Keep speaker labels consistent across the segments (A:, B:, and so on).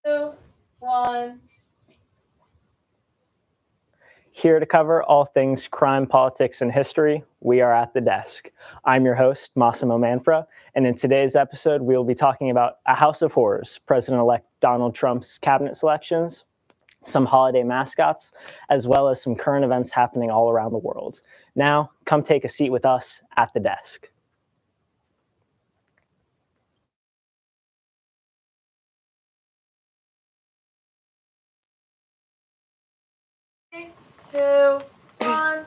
A: Two, one.
B: Here to cover all things crime, politics, and history, we are at the desk. I'm your host, Massimo Manfra, and in today's episode, we will be talking about A House of Horrors, President-elect Donald Trump's cabinet selections, some holiday mascots, as well as some current events happening all around the world. Now, come take a seat with us at the desk.
A: Three, two, one.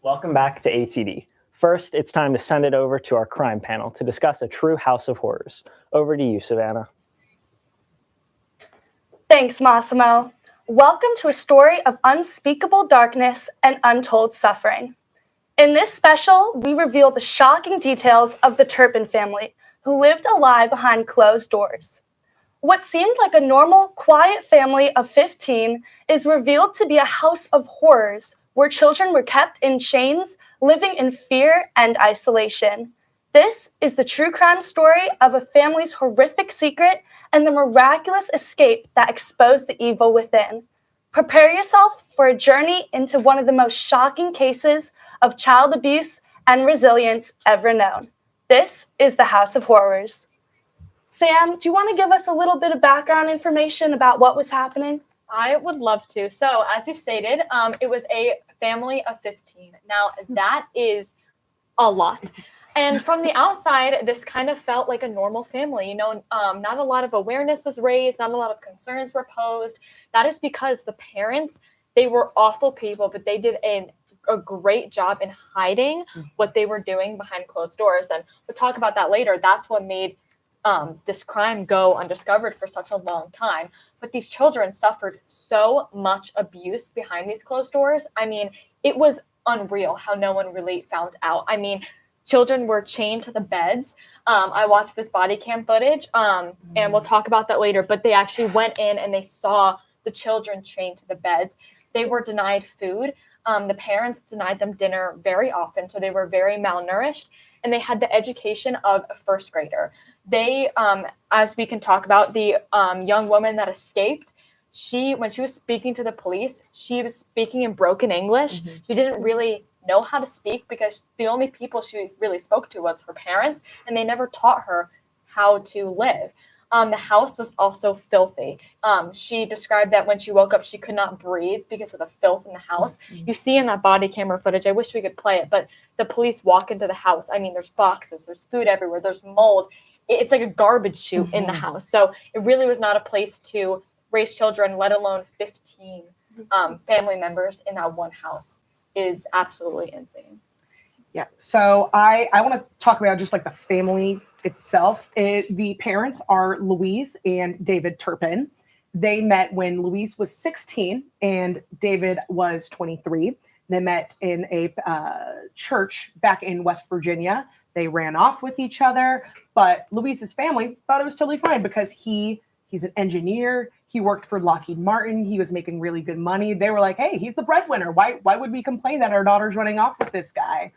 B: Welcome back to ATD. First, it's time to send it over to our crime panel to discuss a true house of horrors. Over to you, Savannah.
C: Thanks, Massimo. Welcome to a story of unspeakable darkness and untold suffering. In this special, we reveal the shocking details of the Turpin family, who lived a lie behind closed doors. What seemed like a normal, quiet family of 15 is revealed to be a house of horrors where children were kept in chains, living in fear and isolation. This is the true crime story of a family's horrific secret and the miraculous escape that exposed the evil within. Prepare yourself for a journey into one of the most shocking cases of child abuse and resilience ever known. This is the House of Horrors. Sam, do you want to give us a little bit of background information about what was happening?
A: I would love to. So, as you stated, it was a family of 15. Now, that is a lot. And from the outside, this kind of felt like a normal family. You know, not a lot of awareness was raised, not a lot of concerns were posed. That is because the parents, they were awful people, but they did a great job in hiding what they were doing behind closed doors. And we'll talk about that later. That's what made this crime go undiscovered for such a long time. But these children suffered so much abuse behind these closed doors. I mean, it was unreal how no one really found out. I mean, children were chained to the beds. I watched this body cam footage, and we'll talk about that later. But they actually went in and they saw the children chained to the beds. They were denied food. The parents denied them dinner very often, so they were very malnourished. And they had the education of a first grader. They, as we can talk about, the young woman that escaped, when she was speaking to the police, she was speaking in broken English. Mm-hmm. She didn't really know how to speak because the only people she really spoke to was her parents, and they never taught her how to live. The house was also filthy. She described that when she woke up, she could not breathe because of the filth in the house. Mm-hmm. You see in that body camera footage, I wish we could play it, but the police walk into the house. I mean, there's boxes, there's food everywhere, there's mold. It's like a garbage chute in the house. So it really was not a place to raise children, let alone 15 family members in that one house. Is absolutely insane.
D: Yeah. So I want to talk about just like the family itself. The parents are Louise and David Turpin. They met when Louise was 16 and David was 23. They met in a church back in West Virginia. They ran off with each other, but Louise's family thought it was totally fine because he's an engineer. He worked for Lockheed Martin. He was making really good money. They were like, hey, he's the breadwinner. Why would we complain that our daughter's running off with this guy?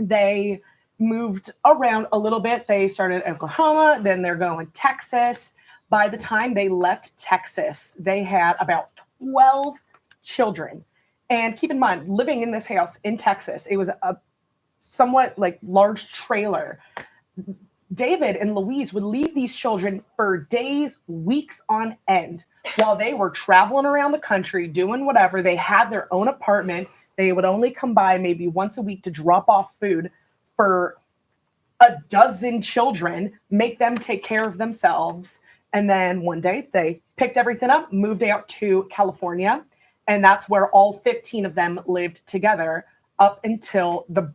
D: They moved around a little bit. They started in Oklahoma, then they're going Texas. By the time they left Texas, they had about 12 children. And keep in mind, living in this house in Texas, it was a somewhat like large trailer. David and Louise would leave these children for days, weeks on end while they were traveling around the country, doing whatever. They had their own apartment. They would only come by maybe once a week to drop off food for a dozen children, make them take care of themselves. And then one day they picked everything up, moved out to California. And that's where all 15 of them lived together up until the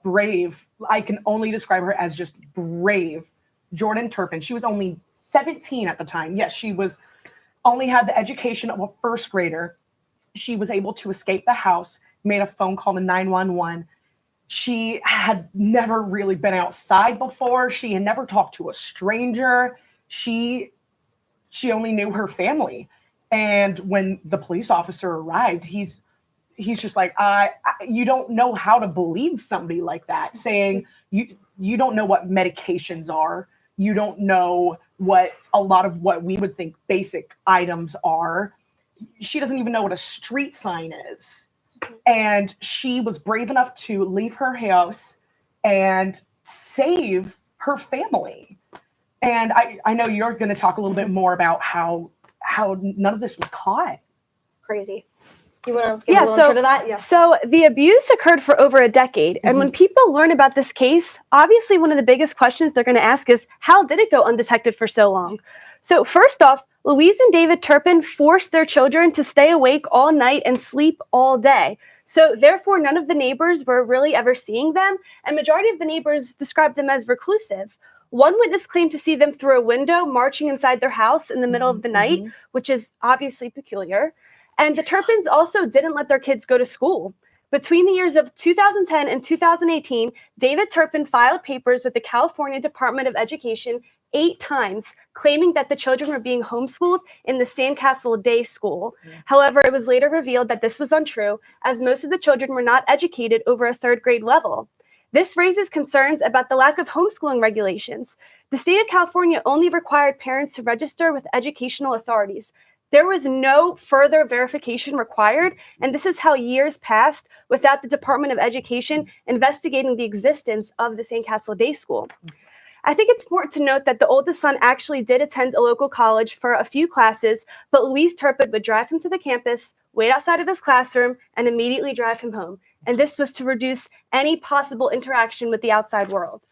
D: brave, I can only describe her as just brave, Jordan Turpin. She was only 17 at the time. Yes, she was only had the education of a first grader. She was able to escape the house, made a phone call to 911. She had never really been outside before. She had never talked to a stranger. She only knew her family. And when the police officer arrived, he's just like, you don't know how to believe somebody like that, saying you don't know what medications are. You don't know what a lot of what we would think basic items are. She doesn't even know what a street sign is. And she was brave enough to leave her house and save her family. And I know you're going to talk a little bit more about how none of this was caught.
E: Crazy. You want to give a little intro to that? Yeah.
C: So the abuse occurred for over a decade. And when people learn about this case, obviously one of the biggest questions they're going to ask is, how did it go undetected for so long? So first off, Louise and David Turpin forced their children to stay awake all night and sleep all day. So therefore, none of the neighbors were really ever seeing them. And majority of the neighbors described them as reclusive. One witness claimed to see them through a window marching inside their house in the middle of the night, which is obviously peculiar. And the Turpins also didn't let their kids go to school. Between the years of 2010 and 2018, David Turpin filed papers with the California Department of Education 8 times, claiming that the children were being homeschooled in the Sandcastle Day School. However, it was later revealed that this was untrue, as most of the children were not educated over a 3rd grade level. This raises concerns about the lack of homeschooling regulations. The state of California only required parents to register with educational authorities. There was no further verification required, and this is how years passed without the Department of Education investigating the existence of the Sandcastle Day School. I think it's important to note that the oldest son actually did attend a local college for a few classes, but Louise Turpin would drive him to the campus, wait outside of his classroom, and immediately drive him home. And this was to reduce any possible interaction with the outside world.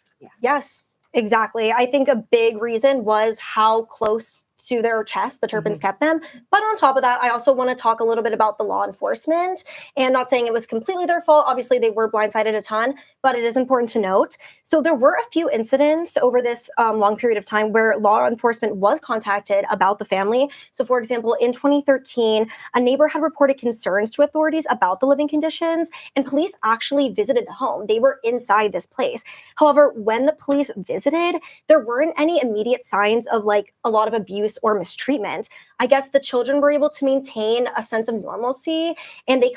E: Yes, exactly. I think a big reason was how close to their chest the Turpins kept them. But on top of that, I also want to talk a little bit about the law enforcement, and not saying it was completely their fault. Obviously, they were blindsided a ton, but it is important to note. So there were a few incidents over this long period of time where law enforcement was contacted about the family. So for example, in 2013, a neighbor had reported concerns to authorities about the living conditions, and police actually visited the home. They were inside this place. However, when the police visited, there weren't any immediate signs of like a lot of abuse or mistreatment. I guess the children were able to maintain a sense of normalcy, and they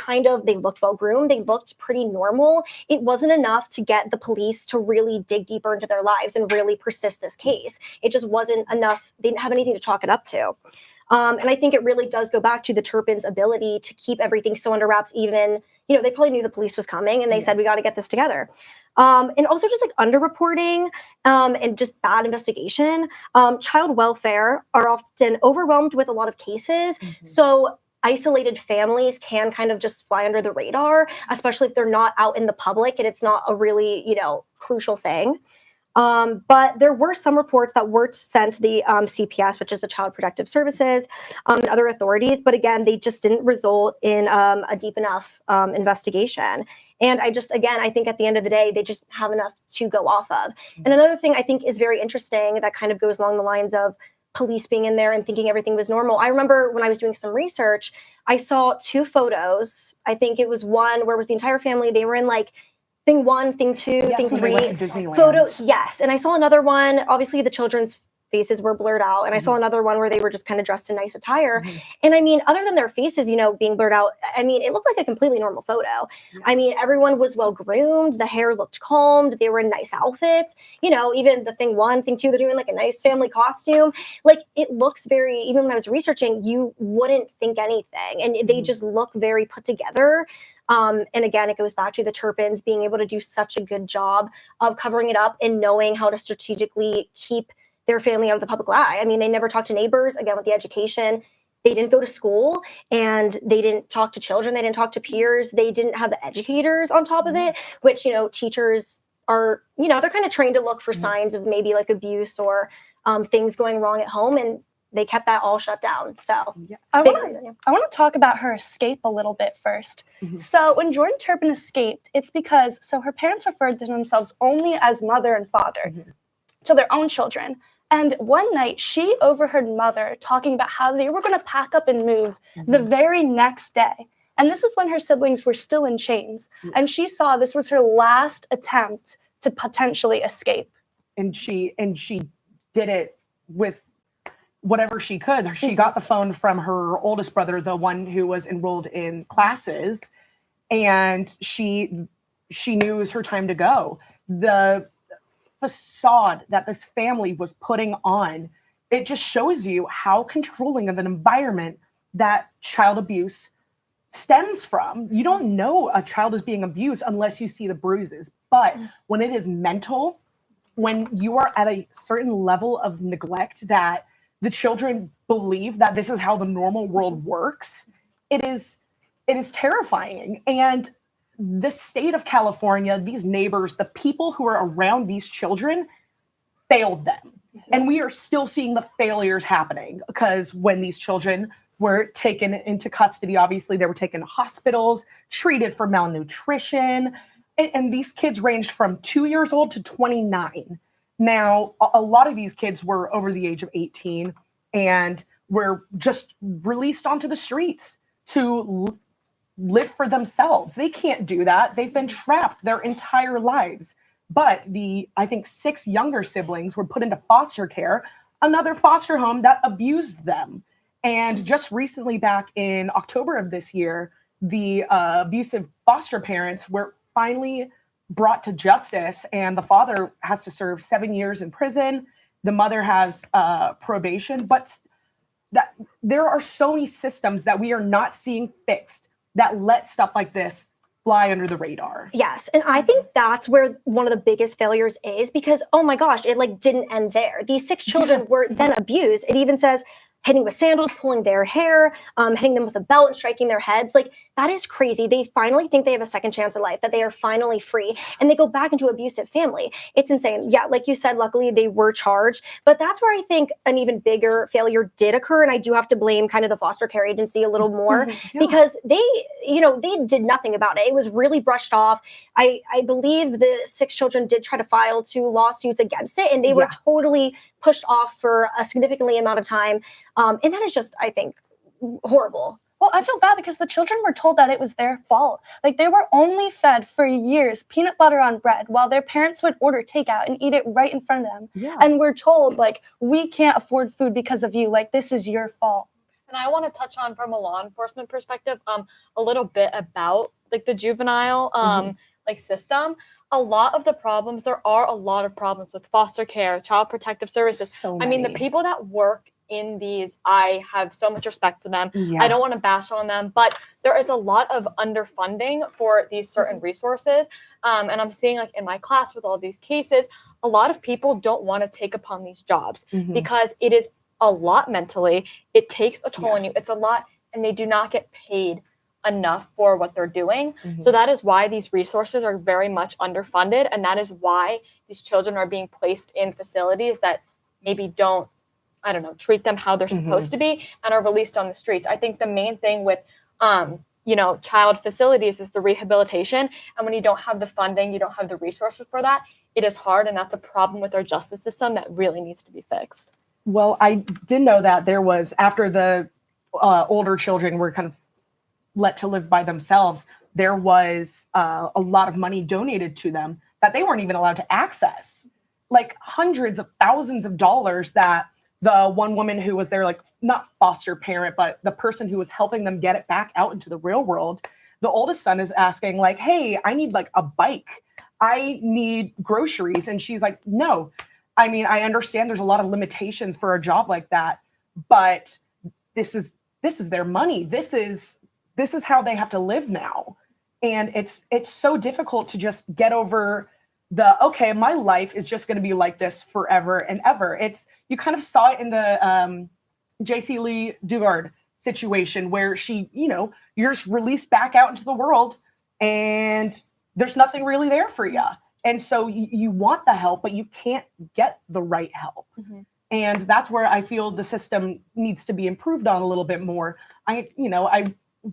E: looked well groomed. They looked pretty normal. It wasn't enough to get the police to really dig deeper into their lives and really persist this case. It just wasn't enough. They didn't have anything to chalk it up to. And I think it really does go back to the Turpins' ability to keep everything so under wraps. Even, they probably knew the police was coming, and they said, we got to get this together. And also just like underreporting and just bad investigation. Child welfare are often overwhelmed with a lot of cases. So isolated families can kind of just fly under the radar, especially if they're not out in the public and it's not a really, crucial thing. But there were some reports that were sent to the CPS, which is the Child Protective Services, and other authorities. But again, they just didn't result in a deep enough investigation. And I think at the end of the day, they just have enough to go off of. And another thing I think is very interesting that kind of goes along the lines of police being in there and thinking everything was normal. I remember when I was doing some research, I saw 2 photos. I think it was one where it was the entire family. They were in like thing 1, thing 2, thing 3 photos. Yes. And I saw another one. Obviously, the children's faces were blurred out. And I saw another one where they were just kind of dressed in nice attire. And I mean, other than their faces, being blurred out, I mean, it looked like a completely normal photo. I mean, everyone was well groomed. The hair looked combed. They were in nice outfits. Even the thing 1, thing 2, they're doing like a nice family costume. Like it looks very, even when I was researching, you wouldn't think anything. And they just look very put together. And again, it goes back to the Turpins being able to do such a good job of covering it up and knowing how to strategically keep their family out of the public eye. I mean, they never talked to neighbors. Again, with the education, they didn't go to school and they didn't talk to children. They didn't talk to peers. They didn't have the educators on top of it, which, teachers are, they're kind of trained to look for signs of maybe like abuse or things going wrong at home. And they kept that all shut down. So
C: I want to talk about her escape a little bit first. So when Jordan Turpin escaped, it's because her parents referred to themselves only as mother and father to their own children. And one night she overheard mother talking about how they were going to pack up and move the very next day. And this is when her siblings were still in chains. And she saw this was her last attempt to potentially escape.
D: And she did it with whatever she could. She got the phone from her oldest brother, the one who was enrolled in classes, and she knew it was her time to go. The facade that this family was putting on, it just shows you how controlling of an environment that child abuse stems from. You don't know a child is being abused unless you see the bruises. But when it is mental, when you are at a certain level of neglect that the children believe that this is how the normal world works, it is terrifying. And the state of California, these neighbors, the people who are around these children failed them. And we are still seeing the failures happening, because when these children were taken into custody, obviously they were taken to hospitals, treated for malnutrition. And these kids ranged from 2 years old to 29. Now, a lot of these kids were over the age of 18 and were just released onto the streets to live for themselves. They can't do that. They've been trapped their entire lives. But I think 6 younger siblings were put into foster care, another foster home that abused them. And just recently, back in October of this year, the abusive foster parents were finally brought to justice, and the father has to serve 7 years in prison. The mother has probation, but that there are so many systems that we are not seeing fixed that let stuff like this fly under the radar.
E: Yes. And I think that's where one of the biggest failures is, because, oh my gosh, it like didn't end there. These 6 children were then abused. It even says hitting with sandals, pulling their hair, hitting them with a belt and striking their heads. Like, that is crazy. They finally think they have a second chance in life, that they are finally free, and they go back into abusive family. It's insane. Yeah, like you said, luckily they were charged, but that's where I think an even bigger failure did occur. And I do have to blame kind of the foster care agency a little more, because they did nothing about it. It was really brushed off. I believe the 6 children did try to file 2 lawsuits against it, and they were totally pushed off for a significantly amount of time. And that is just, I think, horrible.
C: Well, I feel bad because the children were told that it was their fault. Like, they were only fed for years peanut butter on bread while their parents would order takeout and eat it right in front of them. Yeah. And we're told, like, we can't afford food because of you. Like, this is your fault.
A: And I want to touch on, from a law enforcement perspective, a little bit about like the juvenile like system. A lot of the problems, there are a lot of problems with foster care, child protective services. I mean, the people that work in these, I have so much respect for them. I don't want to bash on them, but there is a lot of underfunding for these certain resources. And I'm seeing, like, in my class with all these cases, a lot of people don't want to take upon these jobs because it is a lot mentally. It takes a toll on you. It's a lot, and they do not get paid enough for what they're doing. So that is why these resources are very much underfunded. And that is why these children are being placed in facilities that maybe don't, I don't know, treat them how they're supposed to be, and are released on the streets. I think the main thing with, child facilities is the rehabilitation. And when you don't have the funding, you don't have the resources for that, it is hard. And that's a problem with our justice system that really needs to be fixed.
D: Well, I did know that there was, after the older children were kind of let to live by themselves, there was a lot of money donated to them that they weren't even allowed to access. Like hundreds of thousands of dollars that the one woman who was their, like, not foster parent, but the person who was helping them get it back out into the real world, the oldest son is asking, like, hey, I need like a bike. I need groceries. And she's like, no. I mean, I understand there's a lot of limitations for a job like that, but this is their money. This is how they have to live now. And it's so difficult to just get over okay, my life is just going to be like this forever and ever. You kind of saw it in the J.C. Lee Dugard situation, where she, you're just released back out into the world and there's nothing really there for you. And so you want the help, but you can't get the right help. And that's where I feel the system needs to be improved on a little bit more. I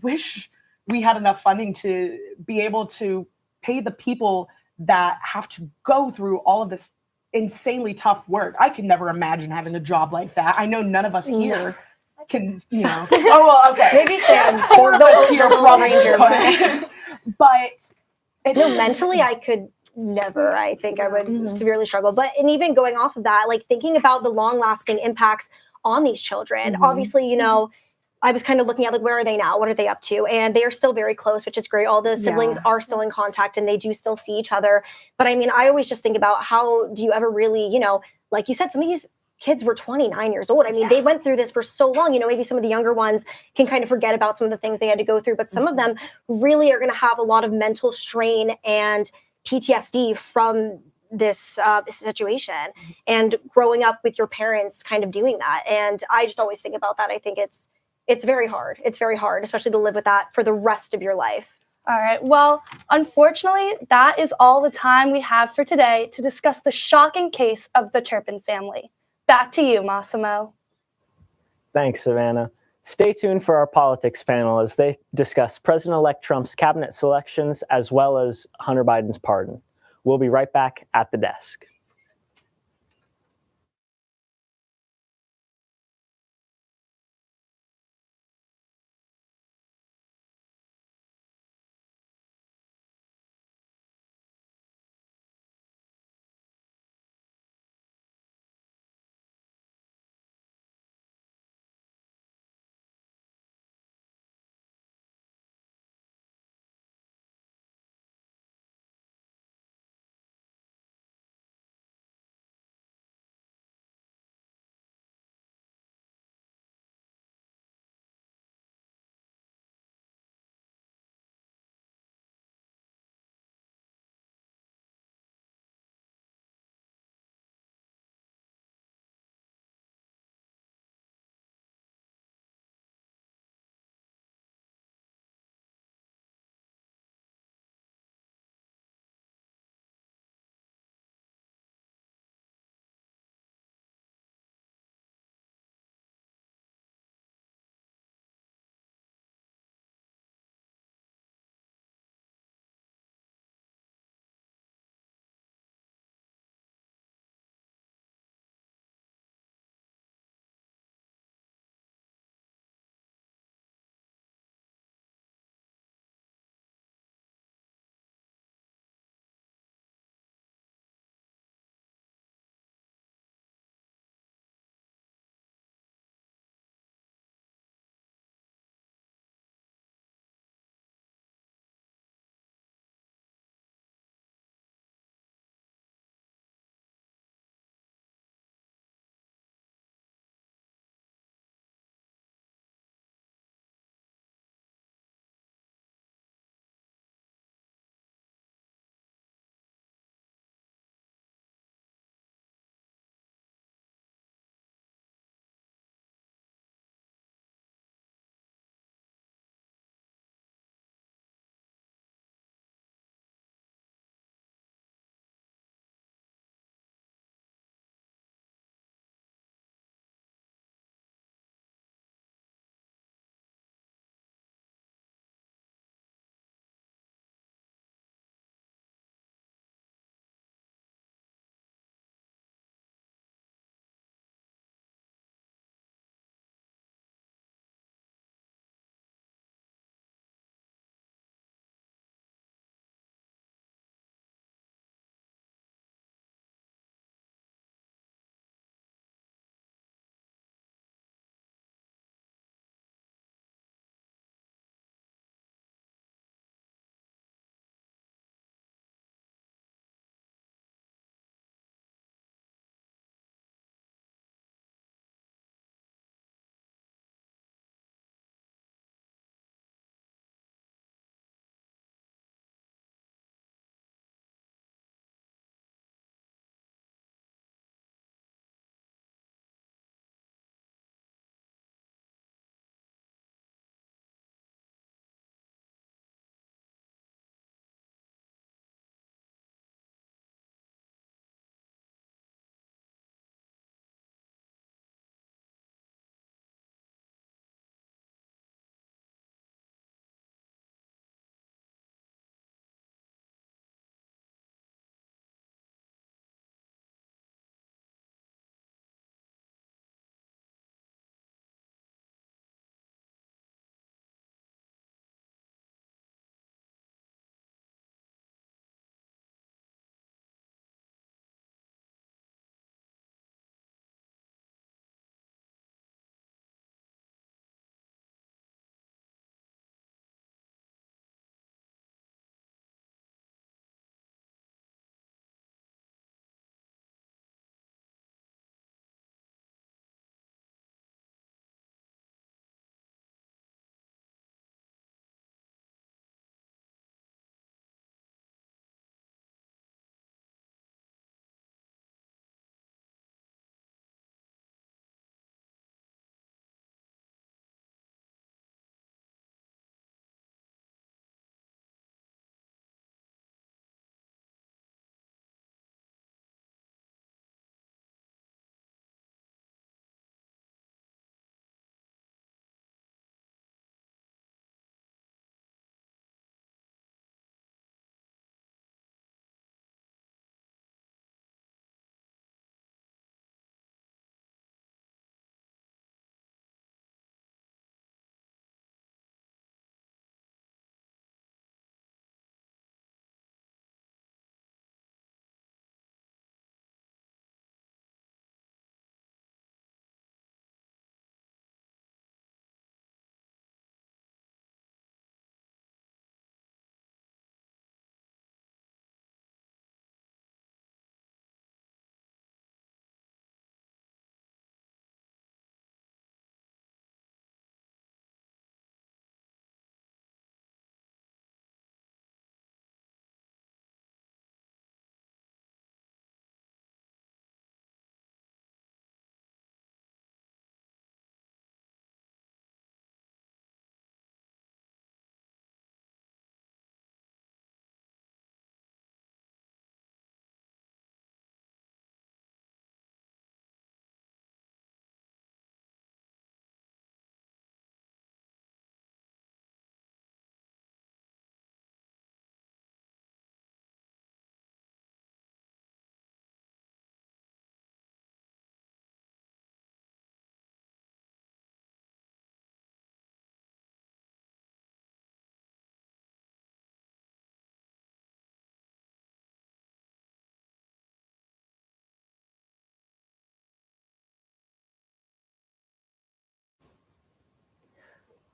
D: wish we had enough funding to be able to pay the people that have to go through all of this insanely tough work. I could never imagine having a job like that. I know none of us here can, Oh, well, okay.
E: Maybe Sam,
D: four of us here probably couldn't. But
E: mentally I could never. I think I would severely struggle. But, and even going off of that, like, thinking about the long-lasting impacts on these children, obviously, I was kind of looking at like, where are they now? What are they up to? And they are still very close, which is great. All the siblings
D: Yeah.
E: are still in contact and they do still see each other. But I mean, I always just think about how do you ever really, you know, like you said, some of these kids were 29 years old. I mean, they went through this for so long. You know, maybe some of the younger ones can kind of forget about some of the things they had to go through, but some of them really are going to have a lot of mental strain and PTSD from this situation and growing up with your parents kind of doing that. And I just always think about that. I think it's very hard. It's very hard, especially to live with that for the rest of your life.
C: All right. Well, unfortunately, that is all the time we have for today to discuss the shocking case of the Turpin family. Back to you, Massimo.
B: Thanks, Savannah. Stay tuned for our politics panel as they discuss President-elect Trump's cabinet selections as well as Hunter Biden's pardon. We'll be right back at the desk.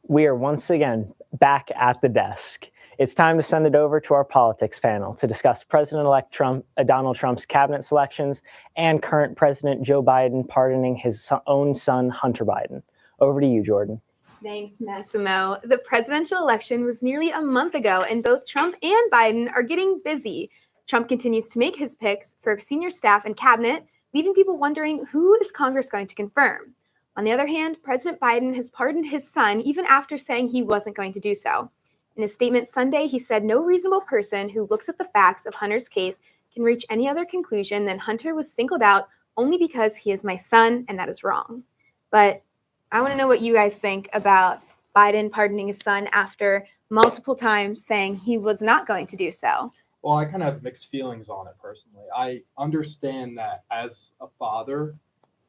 B: We are once again back at the desk. It's time to send it over to our politics panel to discuss President-elect Donald Trump's cabinet selections and current President Joe Biden pardoning his own son, Hunter Biden. Over to you, Jordan.
F: Thanks, Massimo. The presidential election was nearly a month ago, and both Trump and Biden are getting busy. Trump continues to make his picks for senior staff and cabinet, leaving people wondering who is Congress going to confirm. On the other hand, President Biden has pardoned his son even after saying he wasn't going to do so. In a statement Sunday, he said no reasonable person who looks at the facts of Hunter's case can reach any other conclusion than Hunter was singled out only because he is my son, and that is wrong. But I want to know what you guys think about Biden pardoning his son after multiple times saying he was not going to do so.
G: Well, I kind of have mixed feelings on it personally. I understand that as a father,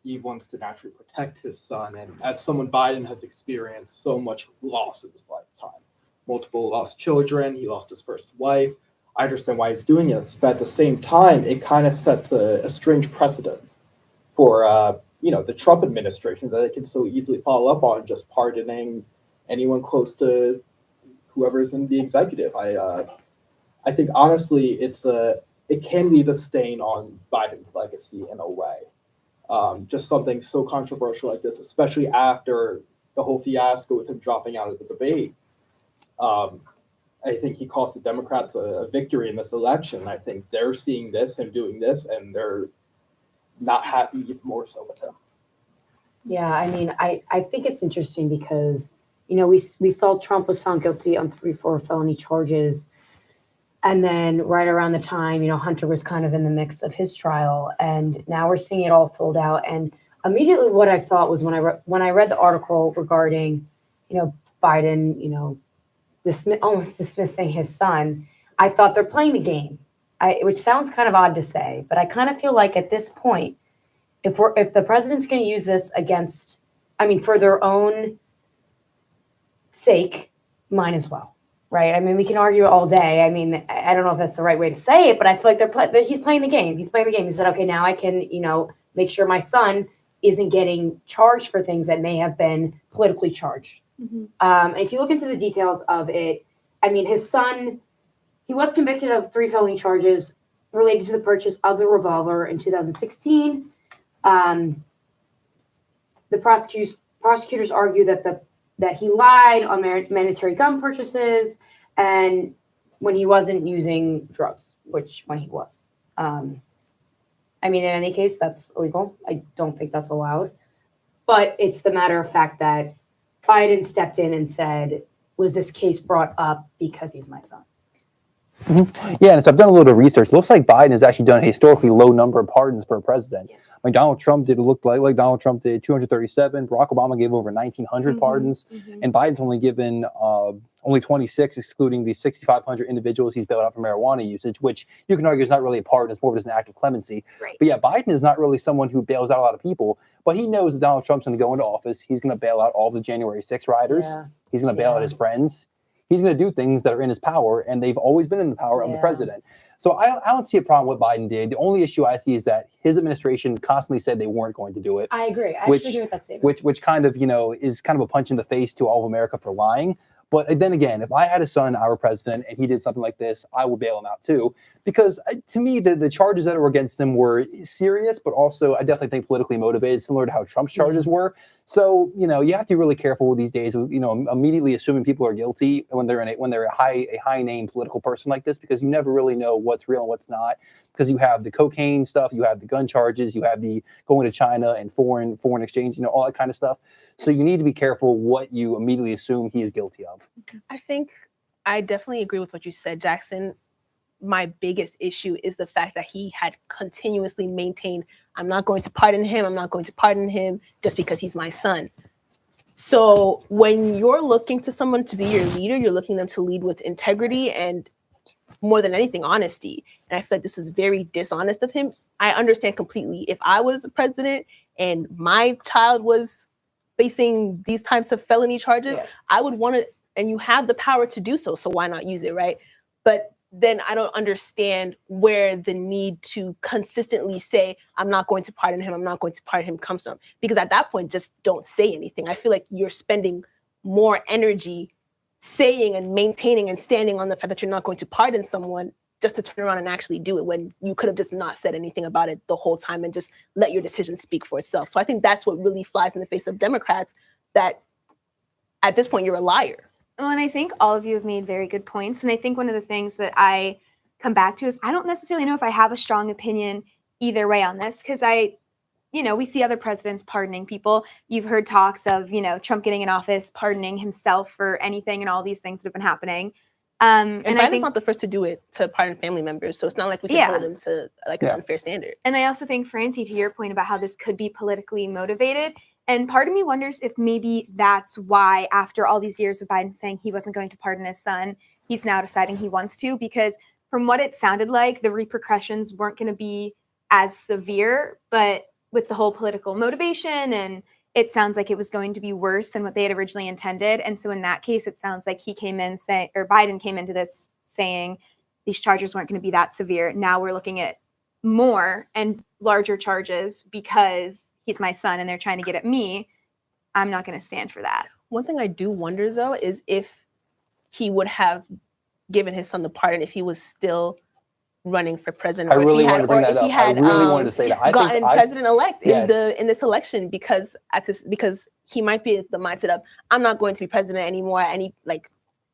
G: he wants to naturally protect his son. And as someone Biden has experienced so much loss in his lifetime, multiple lost children, he lost his first wife. I understand why he's doing this, but at the same time, it kind of sets a strange precedent for the Trump administration that they can so easily follow up on, just pardoning anyone close to whoever's in the executive. I think honestly, it can leave a stain on Biden's legacy in a way. Just something so controversial like this, especially after the whole fiasco with him dropping out of the debate. I think he cost the Democrats a victory in this election. I think they're seeing this and doing this, and they're not happy even more so with him.
H: Yeah, I mean, I think it's interesting because, we saw Trump was found guilty on 3 felony charges. And then right around the time, Hunter was kind of in the mix of his trial. And now we're seeing it all fold out. And immediately what I thought was when I read the article regarding, Biden, almost dismissing his son, I thought they're playing the game, which sounds kind of odd to say. But I kind of feel like at this point, if the president's going to use this for their own sake, might as well, right? I mean, we can argue all day. I mean, I don't know if that's the right way to say it, but I feel like he's playing the game. He's playing the game. He said, okay, now I can, make sure my son isn't getting charged for things that may have been politically charged.
F: Mm-hmm.
H: And if you look into the details of it, I mean, his son, he was convicted of 3 felony charges related to the purchase of the revolver in 2016. The prosecutors argue that he lied on mandatory gun purchases and when he wasn't using drugs, when he was. In any case, that's illegal. I don't think that's allowed. But it's the matter of fact that Biden stepped in and said, was this case brought up because he's my son?
I: Mm-hmm. Yeah, and so I've done a little bit of research. Looks like Biden has actually done a historically low number of pardons for a president.
H: Yes.
I: Donald Trump did look like Donald Trump did 237. Barack Obama gave over 1,900 pardons, and Biden's only given only 26, excluding the 6,500 individuals he's bailed out for marijuana usage, which you can argue is not really a pardon; it's more of just an act of clemency.
F: Right.
I: But yeah, Biden is not really someone who bails out a lot of people, but he knows that Donald Trump's going to go into office. He's going to bail out all the January 6 rioters. Yeah. He's going to bail out his friends. He's going to do things that are in his power, and they've always been in the power of the president. So I don't see a problem with what Biden did. The only issue I see is that his administration constantly said they weren't going to do it.
H: I agree. I actually agree with that statement.
I: Which kind of, is kind of a punch in the face to all of America for lying. But then again, if I had a son, our president, and he did something like this, I would bail him out too. Because to me, the charges that were against him were serious, but also I definitely think politically motivated, similar to how Trump's charges were. So, you have to be really careful these days, immediately assuming people are guilty when they're a high name political person like this, because you never really know what's real and what's not. Because you have the cocaine stuff, you have the gun charges, you have the going to China and foreign exchange, all that kind of stuff. So you need to be careful what you immediately assume he is guilty of.
J: I think I definitely agree with what you said, Jackson. My biggest issue is the fact that he had continuously maintained, I'm not going to pardon him. I'm not going to pardon him just because he's my son. So when you're looking to someone to be your leader, you're looking them to lead with integrity and more than anything, honesty. And I feel like this was very dishonest of him. I understand completely. If I was the president and my child was facing these types of felony charges, I would want to, and you have the power to do so. So why not use it, right? But then I don't understand where the need to consistently say, I'm not going to pardon him, I'm not going to pardon him comes from. Because at that point, just don't say anything. I feel like you're spending more energy saying and maintaining and standing on the fact that you're not going to pardon someone just to turn around and actually do it when you could have just not said anything about it the whole time and just let your decision speak for itself. So I think that's what really flies in the face of Democrats, that at this point you're a liar.
F: Well, and I think all of you have made very good points. And I think one of the things that I come back to is I don't necessarily know if I have a strong opinion either way on this, because we see other presidents pardoning people. You've heard talks of, Trump getting in office, pardoning himself for anything and all these things that have been happening.
J: And Biden's not the first to do it, to pardon family members. So it's not like we can hold him to an unfair standard.
F: And I also think, Francie, to your point about how this could be politically motivated, and part of me wonders if maybe that's why, after all these years of Biden saying he wasn't going to pardon his son, he's now deciding he wants to, because from what it sounded like, the repercussions weren't going to be as severe, but with the whole political motivation, and it sounds like it was going to be worse than what they had originally intended. And so in that case, it sounds like Biden came into this saying these charges weren't going to be that severe. Now we're looking at more and larger charges because he's my son and they're trying to get at me. I'm not going to stand for that.
J: One thing I do wonder, though, is if he would have given his son the pardon if he was still running for president.
I: I really wanted to bring that up. I really wanted to say that. I
J: gotten president-elect
I: yes.
J: in this election because he might be the mindset of, I'm not going to be president anymore,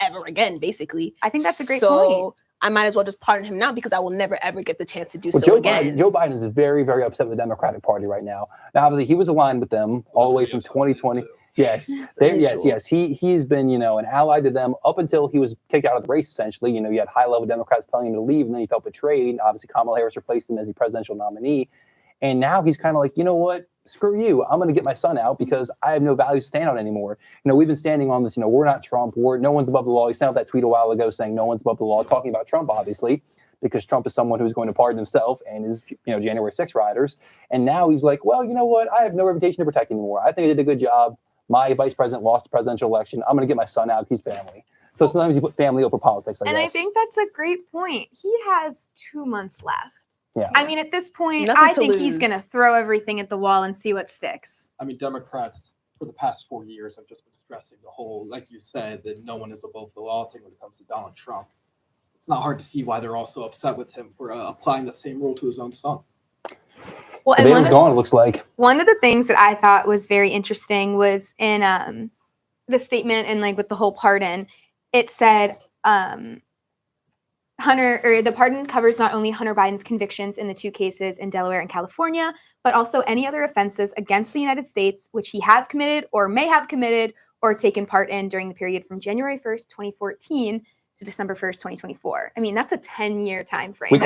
J: ever again, basically.
F: I think that's a great point.
J: I might as well just pardon him now because I will never, ever get the chance to do so again.
I: Joe Biden is very, very upset with the Democratic Party right now. Now, obviously, he was aligned with them all the way from 2020. Yes, yes. He's been, an ally to them up until he was kicked out of the race, essentially. You had high-level Democrats telling him to leave, and then he felt betrayed. Obviously, Kamala Harris replaced him as the presidential nominee. And now he's kind of like, you know what? Screw you. I'm going to get my son out because I have no value to stand on anymore. We've been standing on this, we're not Trump. No one's above the law. He sent out that tweet a while ago saying no one's above the law, talking about Trump, obviously, because Trump is someone who's going to pardon himself and his, January 6th rioters. And now he's like, well, you know what? I have no reputation to protect anymore. I think I did a good job. My vice president lost the presidential election. I'm going to get my son out. He's family. So sometimes you put family over politics, I guess.
F: I think that's a great point. He has 2 months left.
I: Yeah.
F: I mean, at this point, I think he's going to throw everything at the wall and see what sticks.
G: I mean, Democrats for the past 4 years have just been stressing the whole, like you said, that no one is above the law thing when it comes to Donald Trump. It's not hard to see why they're also upset with him for applying the same rule to his own son.
F: Well,
I: the baby's gone, it looks like. One
F: of the things that I thought was very interesting was in the statement and with the whole pardon, it said the pardon covers not only Hunter Biden's convictions in the 2 cases in Delaware and California, but also any other offenses against the United States which he has committed or may have committed or taken part in during the period from January 1st, 2014 to December 1st, 2024. I mean, that's a 10-year time frame.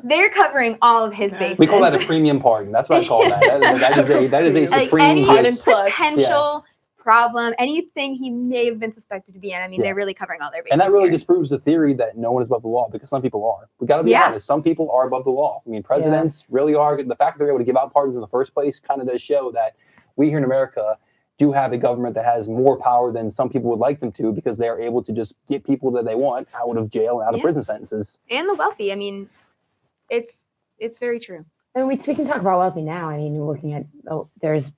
F: They're covering all of his bases.
I: We call that a premium pardon. That's what I call that. That is a supreme
F: any potential problem, anything he may have been suspected to be in. I mean, they're really covering all their bases.
I: And that really disproves the theory that no one is above the law, because some people are. We got to be honest. Some people are above the law. I mean, presidents really are. The fact that they're able to give out pardons in the first place kind of does show that we here in America do have a government that has more power than some people would like them to, because they are able to just get people that they want out of jail and out of prison sentences.
F: And the wealthy. I mean, it's very true.
H: And we can talk about wealthy now. I mean, we're looking at, there's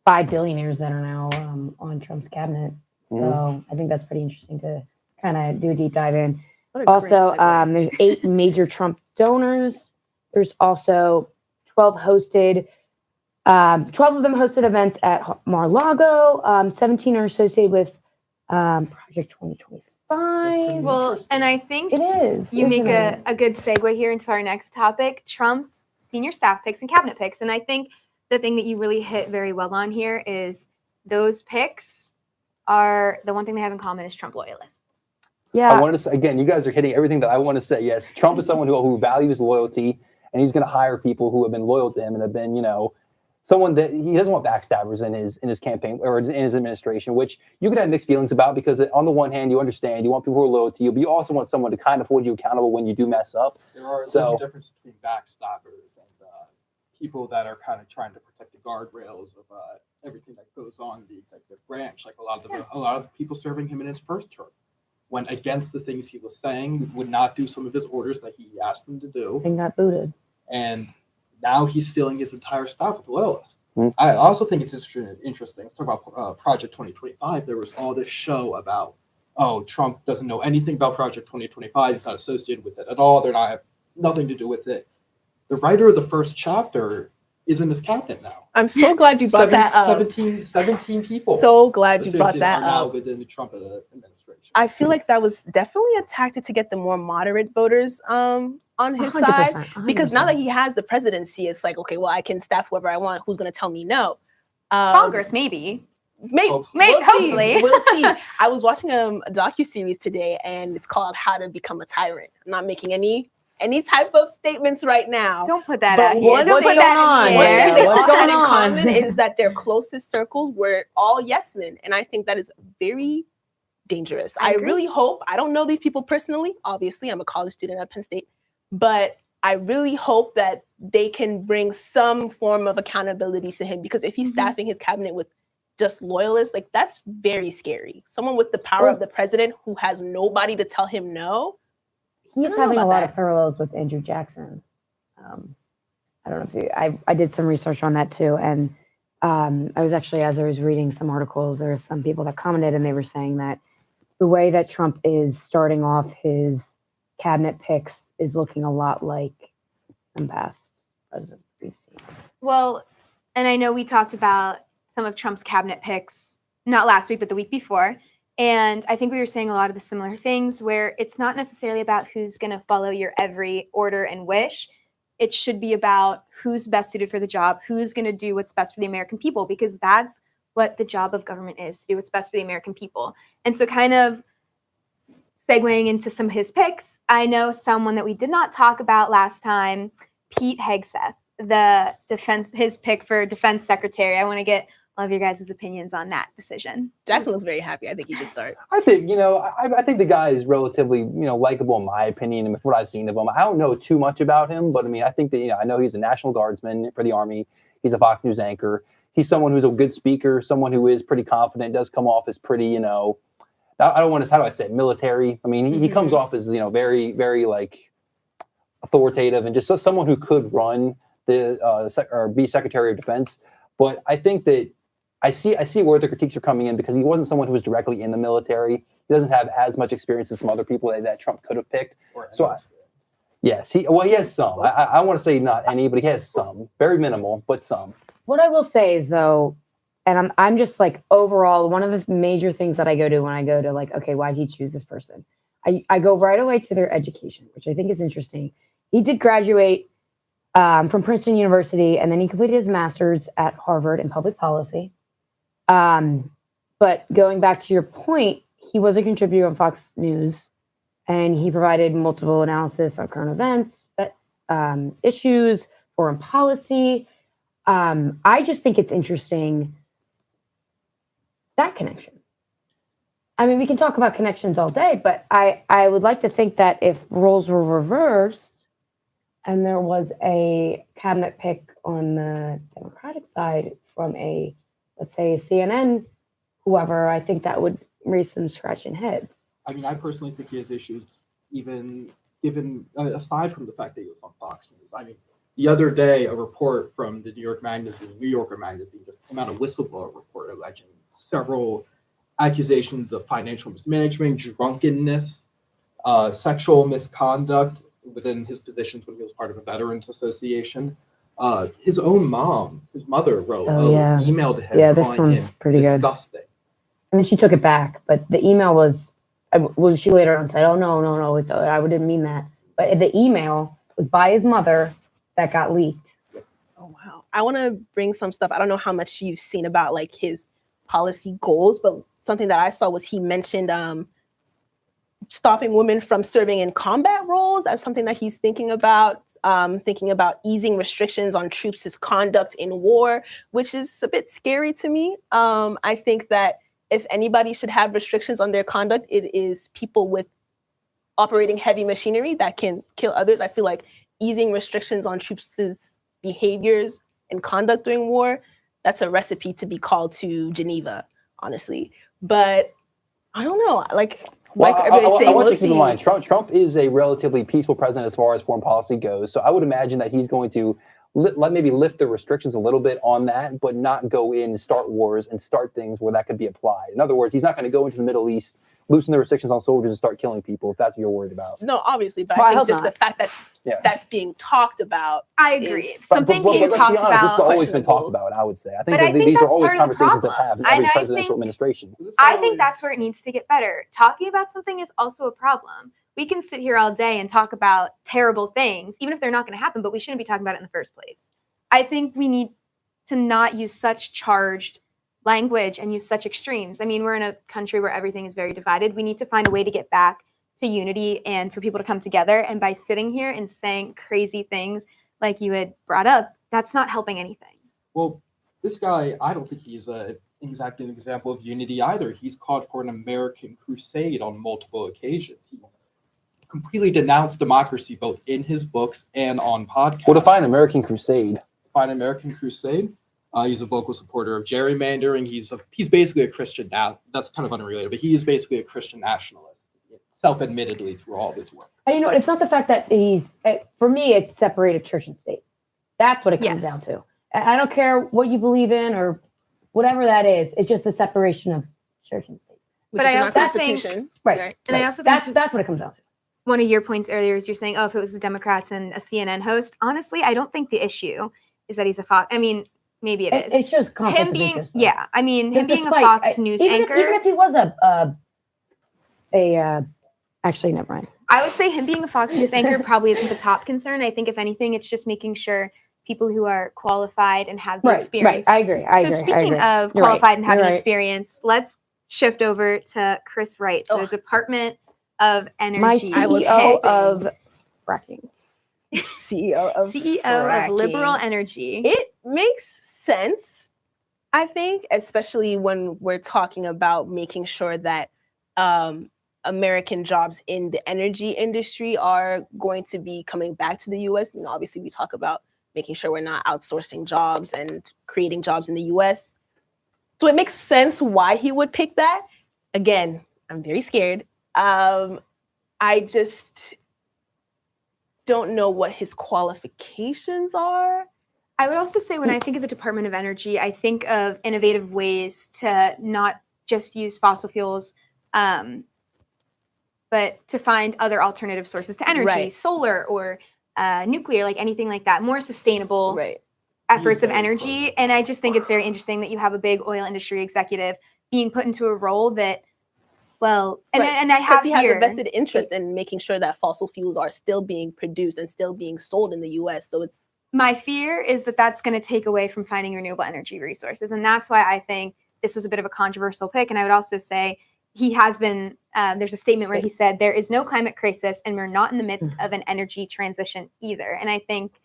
H: 5 billionaires that are now on Trump's cabinet. So I think that's pretty interesting to kind of do a deep dive in. Also, there's 8 major Trump donors. There's also 12 of them hosted events at Mar-a-Lago. 17 are associated with Project 2025.
F: Well, and I think
H: it is.
F: You make a good segue here into our next topic, Trump's senior staff picks and cabinet picks. And I think the thing that you really hit very well on here is those picks are the one thing they have in common is Trump loyalists.
H: Yeah.
I: I wanted to say, again, you guys are hitting everything that I want to say. Yes, Trump is someone who values loyalty, and he's going to hire people who have been loyal to him and have been, someone that he doesn't want backstabbers in his campaign or in his administration, which you can have mixed feelings about, because on the one hand, you understand, you want people who are loyal to you, but you also want someone to kind of hold you accountable when you do mess up.
G: There's a difference between backstabbers and people that are kind of trying to protect the guardrails of everything that goes on in the executive branch. Like a lot of the people serving him in his first term went against the things he was saying, would not do some of his orders that he asked them to do,
H: and got booted.
G: And now he's filling his entire staff with loyalists. I also think it's interesting. Let's talk about Project 2025. There was all this show about, oh, Trump doesn't know anything about Project 2025. He's not associated with it at all. They're not have nothing to do with it. The writer of the first chapter is in his cabinet now.
J: I'm so glad you brought that up.
G: 17 people.
J: So glad you brought that
G: now
J: up.
G: within the Trump administration.
J: I feel like that was definitely a tactic to get the more moderate voters on his
H: 100%,
J: side. Because now
H: 100%.
J: that he has the presidency, it's like, okay, well, I can staff whoever I want. Who's going to tell me no?
F: Congress, maybe.
J: Hopefully.
F: Hopefully.
J: We'll see. I was watching a docuseries today, and it's called How to Become a Tyrant. I'm not making any type of statements right now.
F: Don't put that
J: But
F: out here.
J: what
F: Don't
J: they
F: put that
H: on?
F: in
J: One
F: here.
J: thing they
H: What's
J: all
H: going
J: had in
H: on?
J: common is that their closest circles were all yes men. And I think that is very dangerous.
F: I
J: I
F: agree.
J: really hope, I don't know these people personally, obviously, I'm a college student at Penn State, but I really hope that they can bring some form of accountability to him, because if he's staffing his cabinet with just loyalists, like that's very scary. Someone with the power of the president who has nobody to tell him no.
H: He's
J: don't know
H: having a
J: about
H: lot
J: that.
H: of parallels with Andrew Jackson. I don't know if I did some research on that too. And I was actually, as I was reading some articles, there were some people that commented and they were saying that the way that Trump is starting off his cabinet picks is looking a lot like some past presidents we've seen.
F: Well, and I know we talked about some of Trump's cabinet picks, not last week, but the week before. And I think we were saying a lot of the similar things where it's not necessarily about who's going to follow your every order and wish. It should be about who's best suited for the job, who's going to do what's best for the American people, because that's what the job of government is, to do what's best for the American people. And so kind of segueing into some of his picks, I know someone that we did not talk about last time, Pete Hegseth, his pick for defense secretary. I want to get all of your guys' opinions on that decision.
J: Jackson looks very happy. I think he should start.
I: I think, I think the guy is relatively, likable in my opinion, and with what I've seen of him. I don't know too much about him, but I mean, I think that, I know he's a National Guardsman for the Army. He's a Fox News anchor. He's someone who's a good speaker, someone who is pretty confident, does come off as pretty, I don't want to, how do I say it, military. I mean, he comes off as, very, very like authoritative and just someone who could run or be Secretary of Defense. But I think that I see where the critiques are coming in, because he wasn't someone who was directly in the military. He doesn't have as much experience as some other people that Trump could have picked. So yes, he has some. I want to say not any, but he has some. Very minimal, but some.
H: What I will say is though, and I'm just like overall, one of the major things that I go to when I go to like, okay, why did he choose this person? I go right away to their education, which I think is interesting. He did graduate from Princeton University, and then he completed his master's at Harvard in public policy. But going back to your point, he was a contributor on Fox News, and he provided multiple analysis on current events, issues, foreign policy. I just think it's interesting, that connection. I mean, we can talk about connections all day, but I would like to think that if roles were reversed and there was a cabinet pick on the Democratic side from a, let's say, CNN, whoever, I think that would raise some scratching heads.
G: I mean, I personally think he has issues, even given aside from the fact that he was on Fox News. I mean, the other day, a report from the New Yorker magazine just came out, a whistleblower report alleging several accusations of financial mismanagement, drunkenness, sexual misconduct within his positions when he was part of a veterans association. His own mother wrote an email to him.
H: Yeah, this
G: calling
H: one's
G: him
H: pretty
G: disgusting.
H: good. And then she took it back, but the email was, she later on said, oh, no, I didn't mean that. But the email was by his mother that got leaked.
J: Oh, wow. I want to bring some stuff. I don't know how much you've seen about like his policy goals, but something that I saw was he mentioned stopping women from serving in combat roles as something that he's thinking about easing restrictions on troops' conduct in war, which is a bit scary to me. I think that if anybody should have restrictions on their conduct, it is people with operating heavy machinery that can kill others. I feel like easing restrictions on troops' behaviors and conduct during war, that's a recipe to be called to Geneva, honestly. But I don't know,
I: I want you to keep in mind, Trump is a relatively peaceful president as far as foreign policy goes. So I would imagine that he's going to maybe lift the restrictions a little bit on that, but not go in and start wars and start things where that could be applied. In other words, he's not going to go into the Middle East, loosen the restrictions on soldiers and start killing people if that's what you're worried about.
J: No, obviously, but
E: Well, I
J: I think
E: hope
J: just
E: not.
J: the fact that that's being talked about.
F: I agree.
J: Is-
F: Something
I: but
F: being
I: let's be
F: talked
I: honest, this has
F: about.
I: always been talked about, I would say. I think,
F: But I think
I: these are
F: that's
I: always
F: part of the
I: conversations that
F: problem.
I: have in
F: And
I: every
F: I
I: presidential
F: think-
I: administration.
F: I think that's where it needs to get better. Talking about something is also a problem. We can sit here all day and talk about terrible things, even if they're not going to happen, but we shouldn't be talking about it in the first place. I think we need to not use such charged language and use such extremes. I mean, we're in a country where everything is very divided. We need to find a way to get back to unity and for people to come together. And by sitting here and saying crazy things like you had brought up, that's not helping anything.
G: Well, this guy, I don't think he's exactly an example of unity either. He's called for an American crusade on multiple occasions. He completely denounced democracy both in his books and on podcasts.
I: Well, define American crusade.
G: Define American crusade. He's a vocal supporter of gerrymandering. He's basically a Christian now. That's kind of unrelated, but he is basically a Christian nationalist, self-admittedly through all of his work.
H: And you know what? It's not the fact that for me, it's separated church and state. That's what it comes
F: Yes.
H: down to. And I don't care what you believe in or whatever that is. It's just the separation of church and state.
J: Which
F: But
J: is
F: I
J: in our
F: also
J: Constitution.
H: Right.
F: And I also think
H: That's what it comes down to.
F: one of your points earlier is you're saying, oh, if it was the Democrats and a CNN host, honestly, I don't think the issue is that he's a Fox. I mean, maybe it is.
H: It's just conflict
F: Him
H: of
F: being,
H: interest, though.
F: yeah, I mean, him being a
H: Despite-
F: Fox News anchor.
H: Even if he was actually, never mind.
F: I would say him being a Fox News anchor probably isn't the top concern. I think if anything, it's just making sure people who are qualified and have the experience.
H: Right. I agree.
F: So speaking of
H: You're right.
F: qualified and having
H: You're right.
F: experience, let's shift over to Chris Wright, the Department of Energy.
H: My
J: I was
H: CEO
J: hoping.
H: of fracking.
J: CEO of
F: CEO
J: fracking.
F: of Liberal Energy.
J: It makes sense, I think, especially when we're talking about making sure that American jobs in the energy industry are going to be coming back to the US. You know, obviously we talk about making sure we're not outsourcing jobs and creating jobs in the US. So it makes sense why he would pick that. Again, I'm very scared. I just don't know what his qualifications are.
F: I would also say when I think of the Department of Energy, I think of innovative ways to not just use fossil fuels, but to find other alternative sources to energy,
J: Right.
F: solar or nuclear, like anything like that, more sustainable
J: Right.
F: efforts of
G: Very
F: energy.
G: important.
F: And I just think it's very interesting that you have a big oil industry executive being put into a role that, well, and,
J: Right.
F: and I
J: Because
F: have
J: he has
F: here,
J: a vested interest in making sure that fossil fuels are still being produced and still being sold in the US. So it's
F: my fear is that that's going to take away from finding renewable energy resources. And that's why I think this was a bit of a controversial pick. And I would also say he has been, there's a statement where he said, there is no climate crisis and we're not in the midst of an energy transition either. And I think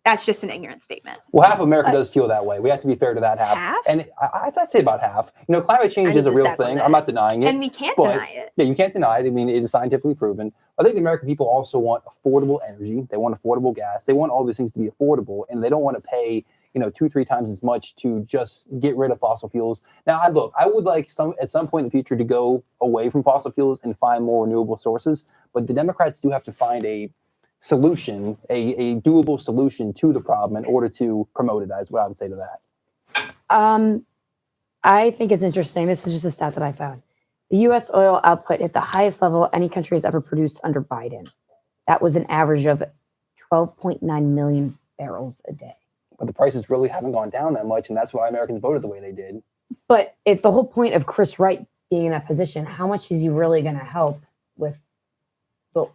F: that's just an ignorant statement.
I: Well, half of America does feel that way. We have to be fair to that half.
J: Half?
I: And I'd say about half. You know, climate change
J: need
I: is a
J: the
I: real
J: stats on
I: thing.
J: that.
I: I'm not denying it.
F: And we can't
I: but-
F: deny it.
I: Yeah, you can't deny it. I mean, it is scientifically proven. I think the American people also want affordable energy. They want affordable gas. They want all these things to be affordable, and they don't want to pay, 2-3 times as much to just get rid of fossil fuels. Now, I would like at some point in the future to go away from fossil fuels and find more renewable sources. But the Democrats do have to find a solution, a doable solution to the problem in order to promote it. Is what I would say to that.
H: I think it's interesting. This is just a stat that I found. The U.S. oil output hit the highest level any country has ever produced under Biden. That was an average of 12.9 million barrels a day.
I: But the prices really haven't gone down that much, and that's why Americans voted the way they did.
H: But if the whole point of Chris Wright being in that position, how much is he really going to help with the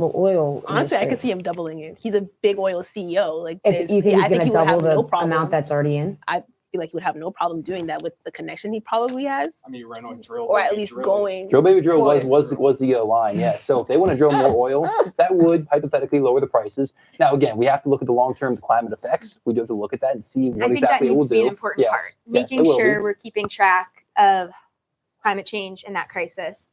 H: oil?
J: honestly, I
H: industry?
J: could see him doubling it. He's a big oil CEO. Like,
H: If you think
J: I
H: he's going
J: he
H: to
J: would have
H: double
J: no
H: the
J: problem.
H: amount that's already in?
J: I feel like he would have no problem doing that with the connection he probably has,
G: I mean, right on drill.
J: or at
G: baby,
J: least
G: drill.
J: going.
I: Drill baby drill
J: Boy.
I: was the line, yeah. So if they want to drill more oil, that would hypothetically lower the prices. Now, again, we have to look at the long-term climate effects. We do have to look at that and see what
F: I think
I: exactly
F: that
I: it will
F: needs to be
I: do.
F: an important part.
I: Yes,
F: Making
I: it will be.
F: sure we're keeping track of climate change and that crisis.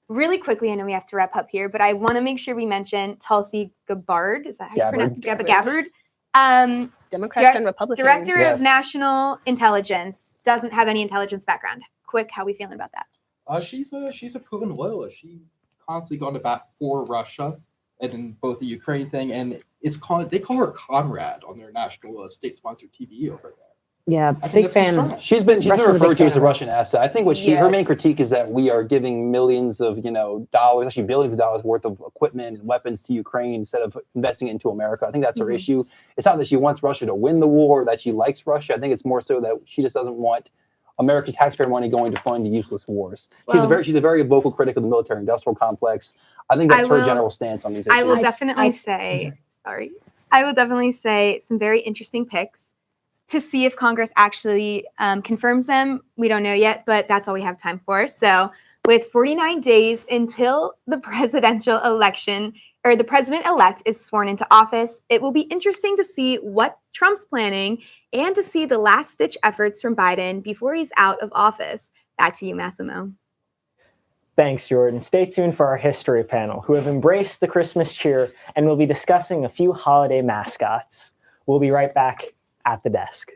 F: Really quickly, I know we have to wrap up here, but I want to make sure we mention Tulsi Gabbard. Is that how you pronounce it?
J: Gabbard.
F: Gabbard.
J: Democrats and Republicans.
F: Director
I: Yes.
F: of National Intelligence, doesn't have any intelligence background. Quick, how we feeling about that?
G: She's a proven loyalist. She's constantly gone to bat for Russia and in both the Ukraine thing and they call her Conrad on their national state-sponsored TV over there.
H: Yeah,
G: I think
H: big
G: that's
H: fan.
G: concerning.
I: She's been
H: Russia's a big
I: referred to
H: fan
I: as a
H: of her.
I: Russian asset. I think what her main
J: Yes.
I: critique is that we are giving millions of dollars, actually billions of dollars worth of equipment and weapons to Ukraine instead of investing it into America. I think that's her issue. It's not that she wants Russia to win the war, or that she likes Russia. I think it's more so that she just doesn't want American taxpayer money going to fund useless wars. She's a very vocal critic of the military-industrial complex. I think that's her general stance on these issues.
F: I will definitely say some very interesting picks. To see if Congress actually confirms them, we don't know yet, but that's all we have time for. So with 49 days until the presidential election, or the president-elect is sworn into office, it will be interesting to see what Trump's planning and to see the last-ditch efforts from Biden before he's out of office. Back to you, Massimo.
B: Thanks, Jordan. Stay tuned for our history panel, who have embraced the Christmas cheer and will be discussing a few holiday mascots. We'll be right back at the desk.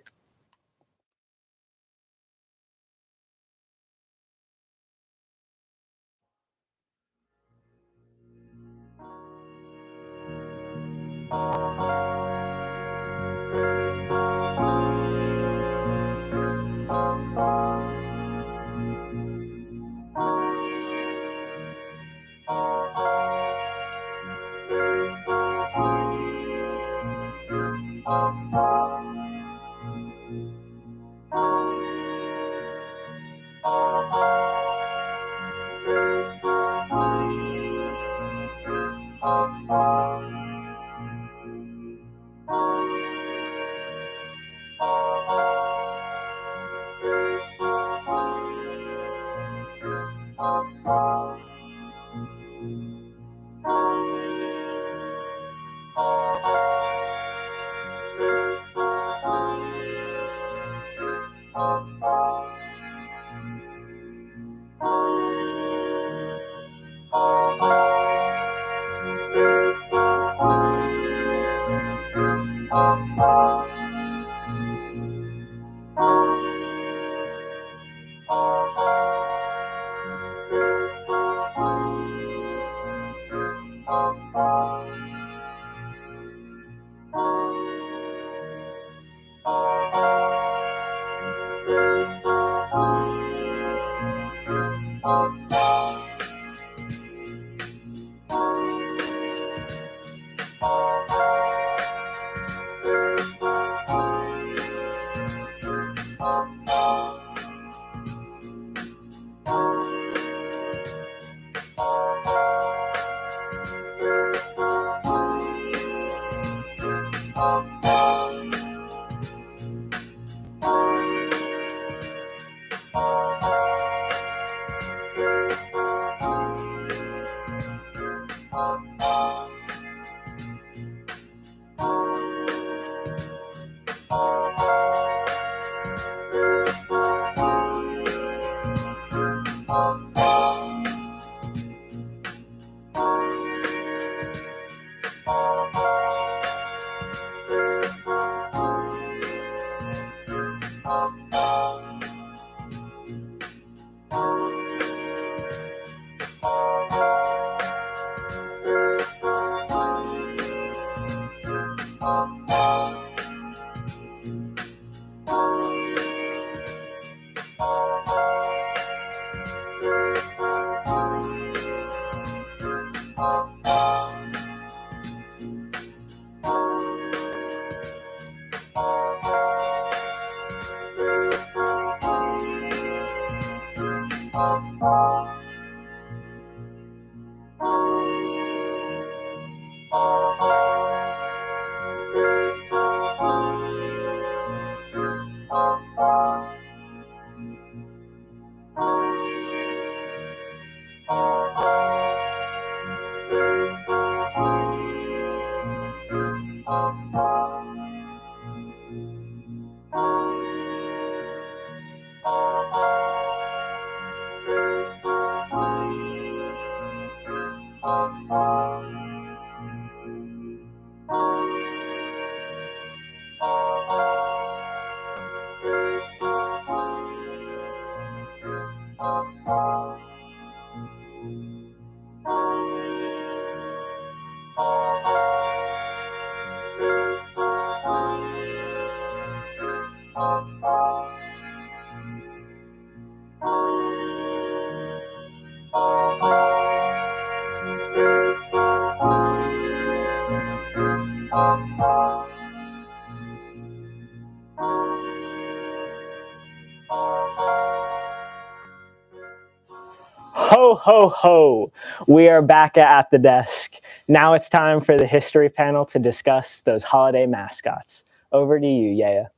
B: Ho, ho, ho. We are back at the desk. Now it's time for the history panel to discuss those holiday mascots. Over to you, Yaya.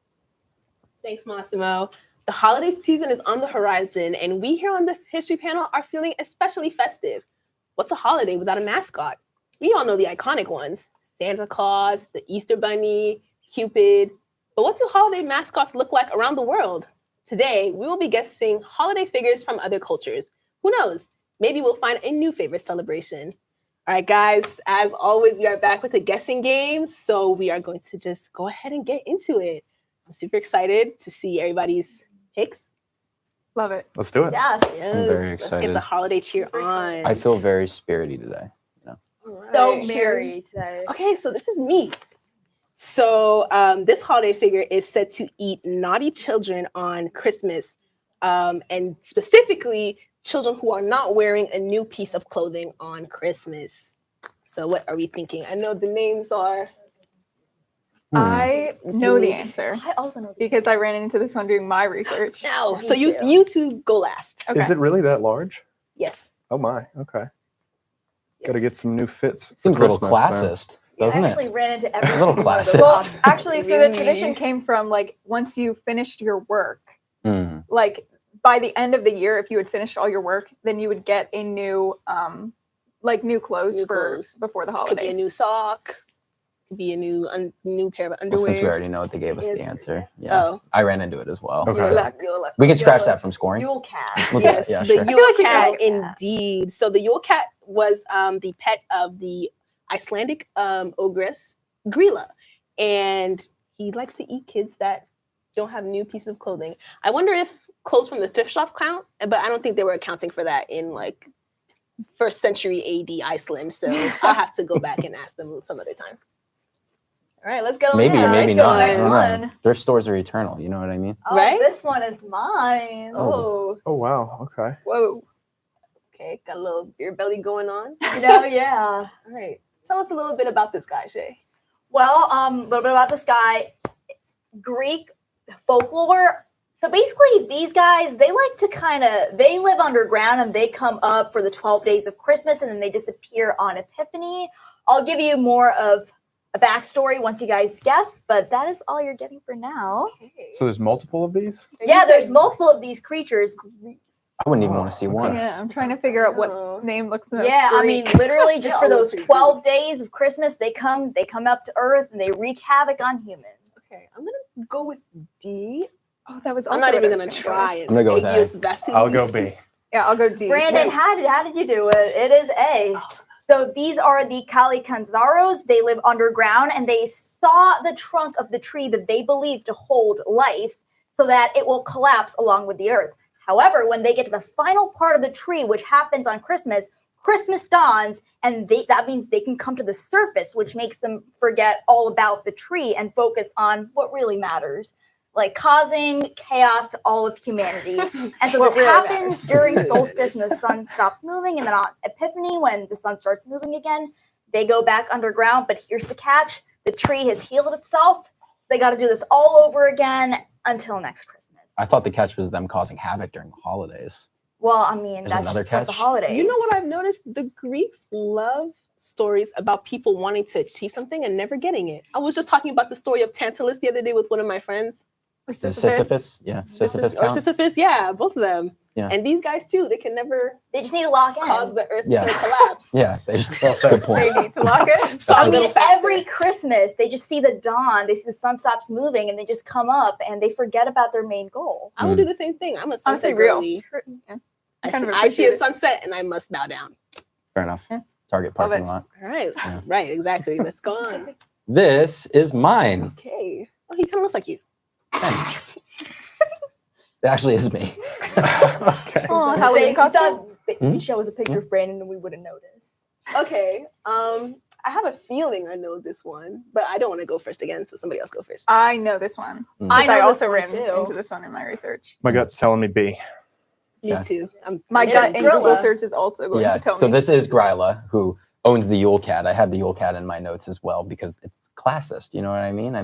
J: Thanks, Massimo. The holiday season is on the horizon, and we here on the history panel are feeling especially festive. What's a holiday without a mascot? We all know the iconic ones: Santa Claus, the Easter Bunny, Cupid. But what do holiday mascots look like around the world? Today, we will be guessing holiday figures from other cultures. Who knows? Maybe we'll find a new favorite celebration. All right, guys, as always, we are back with a guessing game. So we are going to just go ahead and get into it. I'm super excited to see everybody's picks.
F: Love it.
K: Let's do it.
F: Yes.
L: I'm very
J: Let's
L: excited.
J: get the holiday cheer on.
L: I feel very spirity today.
F: So
J: Right.
F: merry today.
J: Okay, so this is me. So this holiday figure is said to eat naughty children on Christmas, and specifically children who are not wearing a new piece of clothing on Christmas. So what are we thinking? I know the names are.
F: I know the answer
C: I also know
F: because I ran into this one doing my research.
J: No,
C: Me
J: so you
C: too.
J: two go last.
F: Okay.
K: Is it really that large?
J: Yes.
K: Oh my. Okay. Got to get some new fits. for
L: Seems a little
K: Christmas then.
L: classist, doesn't
C: I
L: it?
C: actually ran into every
L: A little
C: single one of those.
L: classist.
F: Well, actually, so the
J: Really?
F: tradition came from like once you finished your work,
L: Mm.
F: like by the end of the year, if you had finished all your work, then you would get a new, like new clothes
J: New
F: for
J: clothes.
F: before the
J: Could
F: holidays.
J: be a new sock. Could be a new pair of
L: Well,
J: underwear.
L: since we already know what they gave us the answer, yeah,
J: Oh.
L: I ran into it as well.
K: Okay.
J: Yule-
L: So
J: Yule-
L: we can scratch that from scoring.
C: Yule cat.
L: We'll do
J: Yes,
L: that. Yeah,
J: the
L: sure.
J: Yule
C: like we
J: cat,
C: know that.
J: indeed. So the Yule cat was the pet of the Icelandic ogress Grilla, and he likes to eat kids that don't have new pieces of clothing. I wonder if clothes from the thrift shop count, but I don't think they were accounting for that in like first century AD Iceland. So I'll have to go back and ask them some other time. All right, let's get on.
L: Maybe,
J: to the
L: maybe
J: next
L: not.
J: one.
L: I don't know.
C: one.
L: Thrift stores are eternal. You know what I mean?
C: Oh,
J: Right?
C: this one is mine.
J: Oh,
K: Oh wow. Okay.
J: whoa. Okay, got a little beer belly going on.
C: No, yeah.
J: All right, tell us a little bit about this guy, Shay.
C: Well, a little bit about this guy. Greek folklore. So basically, these guys, they like to they live underground and they come up for the 12 days of Christmas and then they disappear on Epiphany. I'll give you more of a backstory once you guys guess, but that is all you're getting for now.
J: Okay.
K: So there's multiple of these?
C: Yeah, there's multiple of these creatures.
L: I wouldn't even want to see
K: okay.
L: one.
F: Yeah, I'm trying to figure out
J: Oh.
F: what name looks the most.
C: Yeah, I mean,
F: Greek.
C: literally just for
J: Yeah,
C: those
J: pretty
C: 12 days of Christmas, they come up to Earth and they wreak havoc on humans.
J: Okay, I'm gonna go with D.
F: Oh, that was.
J: I'm
F: Also
J: not
F: what
J: even
F: I
J: gonna
F: was
J: try it.
L: I'm gonna go with A.
K: I'll go B.
F: Yeah, I'll go D.
C: Brandon, how did you do it? It is A. So these are the Kalikanzaros. They live underground and they saw the trunk of the tree that they believe to hold life so that it will collapse along with the earth. However, when they get to the final part of the tree, which happens on Christmas, Christmas dawns and that means they can come to the surface, which makes them forget all about the tree and focus on what really matters, like causing chaos to all of humanity. And so
F: What
C: this
F: really
C: happens
F: matters.
C: during solstice when the sun stops moving, and then on Epiphany when the sun starts moving again, they go back underground. But here's the catch: the tree has healed itself. They got to do this all over again until next Christmas.
L: I thought the catch was them causing havoc during the holidays.
C: Well, I mean,
L: There's
C: that's
L: another
C: just part of the
L: catch.
C: holidays.
J: You know what I've noticed? The Greeks love stories about people wanting to achieve something and never getting it. I was just talking about the story of Tantalus the other day with one of my friends.
F: Or
L: Sisyphus? Yeah, Sisyphus
J: Or
L: count?
J: Sisyphus, yeah, both of them.
L: Yeah.
J: And these guys too, they can never
C: They just need to lock in.
J: cause the earth
L: Yeah.
J: to collapse.
L: Yeah, they just good
F: They
L: point.
F: need to lock it.
J: So
C: I
J: a little
C: mean,
J: faster.
C: every Christmas, they just see the dawn, they see the sun stops moving, and they just come up and they forget about their main goal.
J: I would do the same thing. I'm a sunset
F: Honestly, real.
J: girly.
F: Yeah.
J: I
F: Kind
J: see,
F: of
J: I see a
F: appreciate it.
J: sunset and I must bow down.
L: Fair enough.
F: Yeah.
L: Target
F: Love
L: parking
F: it.
L: lot.
J: All right.
L: Yeah.
J: Right, exactly. Let's go on.
L: This is mine.
J: Okay. Oh, he kind of looks like you.
L: Thanks. It actually is me.
K: Okay.
F: Oh, Halloween costume.
C: They'd show us a picture of Brandon and we wouldn't notice.
J: Okay. I have a feeling I know this one, but I don't want to go first again, so somebody else go first.
F: I know this one.
E: I know
F: I
E: this
F: also
E: one
F: ran
E: too.
F: into this one in my research.
K: My gut's telling me B.
J: Me
L: Okay.
J: too.
F: My
E: It's
F: gut in Google
E: Grilla.
F: search is also going
L: Yeah.
F: to tell
L: So
F: me.
L: this is Gryla, who owns the Yule Cat. I have the Yule Cat in my notes as well because it's classist. You know what I mean?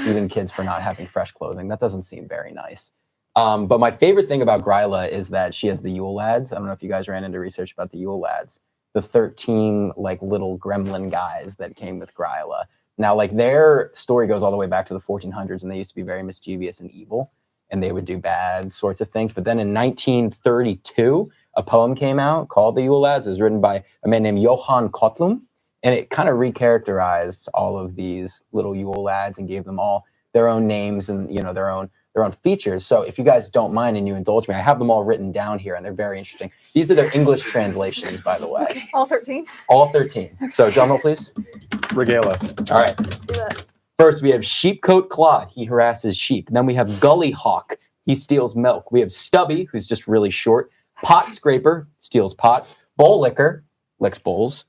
L: Even kids for not having fresh clothing. That doesn't seem very nice. But my favorite thing about Gryla is that she has the Yule lads. I don't know if you guys ran into research about the Yule lads, the 13 like little gremlin guys that came with Gryla. Now, like their story goes all the way back to the 1400s, and they used to be very mischievous and evil, and they would do bad sorts of things. But then in 1932, a poem came out called The Yule Lads. It was written by a man named Johann Kotlum, and it kind of recharacterized all of these little Yule lads and gave them all their own names and their own features. So if you guys don't mind and you indulge me, I have them all written down here, and they're very interesting. These are their English translations, by the way.
F: Okay. All 13?
L: All 13. So drum roll, please.
K: Regale us.
L: All right. First, we have Sheepcoat Clod. He harasses sheep. Then we have Gully Hawk. He steals milk. We have Stubby, who's just really short. Pot Scraper, steals pots. Bowl Licker, licks bowls.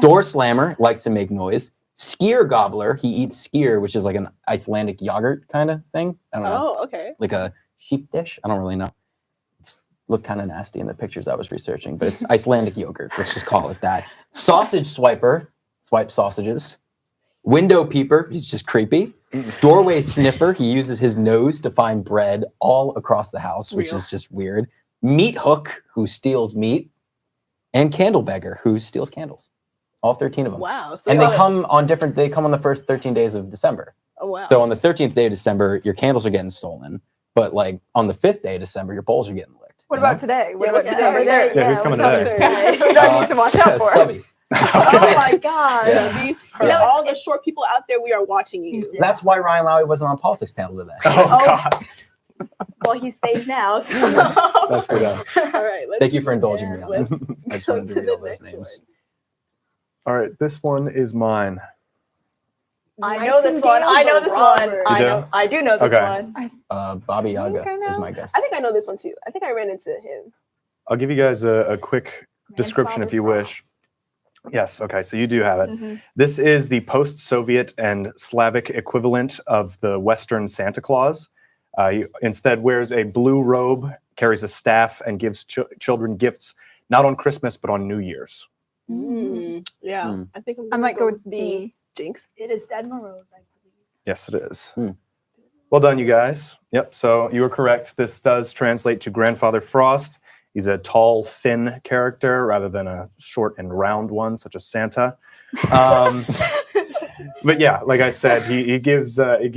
L: Door Slammer, likes to make noise. Skier Gobbler, he eats skier, which is like an Icelandic yogurt kind of thing. I don't know.
J: Oh, okay.
L: Like a sheep dish. I don't really know. It's looked kind of nasty in the pictures I was researching, but it's Icelandic yogurt. Let's just call it that. Sausage Swiper, swipe sausages. Window Peeper, he's just creepy. Doorway Sniffer, he uses his nose to find bread all across the house, which is just weird. Meat Hook, who steals meat. And Candle Beggar, who steals candles. All 13 of them.
J: Wow. So
L: And they come on the first 13 days of December.
J: Oh, wow.
L: So on the 13th day of December, your candles are getting stolen. But like on the 5th day of December, your bowls are getting licked.
F: What about today? What about
J: what's
F: December
J: today?
F: 3rd?
K: Yeah, who's coming today?
F: Who do I need to watch out for?
L: Stubby.
E: Oh my god.
L: Yeah.
J: For all the short people out there, we are watching you.
L: That's why Ryan Lowry wasn't on politics panel today.
K: Oh, God.
E: Well, he's safe now. So.
L: That's the guy.
J: All right. Let's
L: Thank you for indulging me on
J: let's
L: this. I just
J: go
L: wanted to
J: to
L: read
J: the
L: all those
J: next
L: names.
K: All right, this one is mine.
E: I know this one. I know this one.
K: You do?
E: I do know this
K: Okay.
E: one.
L: Bobby
F: I think I
L: Yaga
F: know.
L: is my guess.
J: I think I know this one too. I think I ran into him.
K: I'll give you guys a quick description if you wish. Yes, okay, so you do have it.
F: Mm-hmm.
K: This is the post-Soviet and Slavic equivalent of the Western Santa Claus. He instead wears a blue robe, carries a staff, and gives children gifts, not on Christmas, but on New Year's.
J: Yeah.
L: Mm.
J: I think
F: I might go with
J: B.
F: B.
J: Jinx.
E: It is Dead Morose, I believe.
K: Yes, it is.
L: Hmm.
K: Well done, you guys. Yep, so you were correct. This does translate to Grandfather Frost. He's a tall, thin character rather than a short and round one, such as Santa. But yeah, like I said, he gives
J: He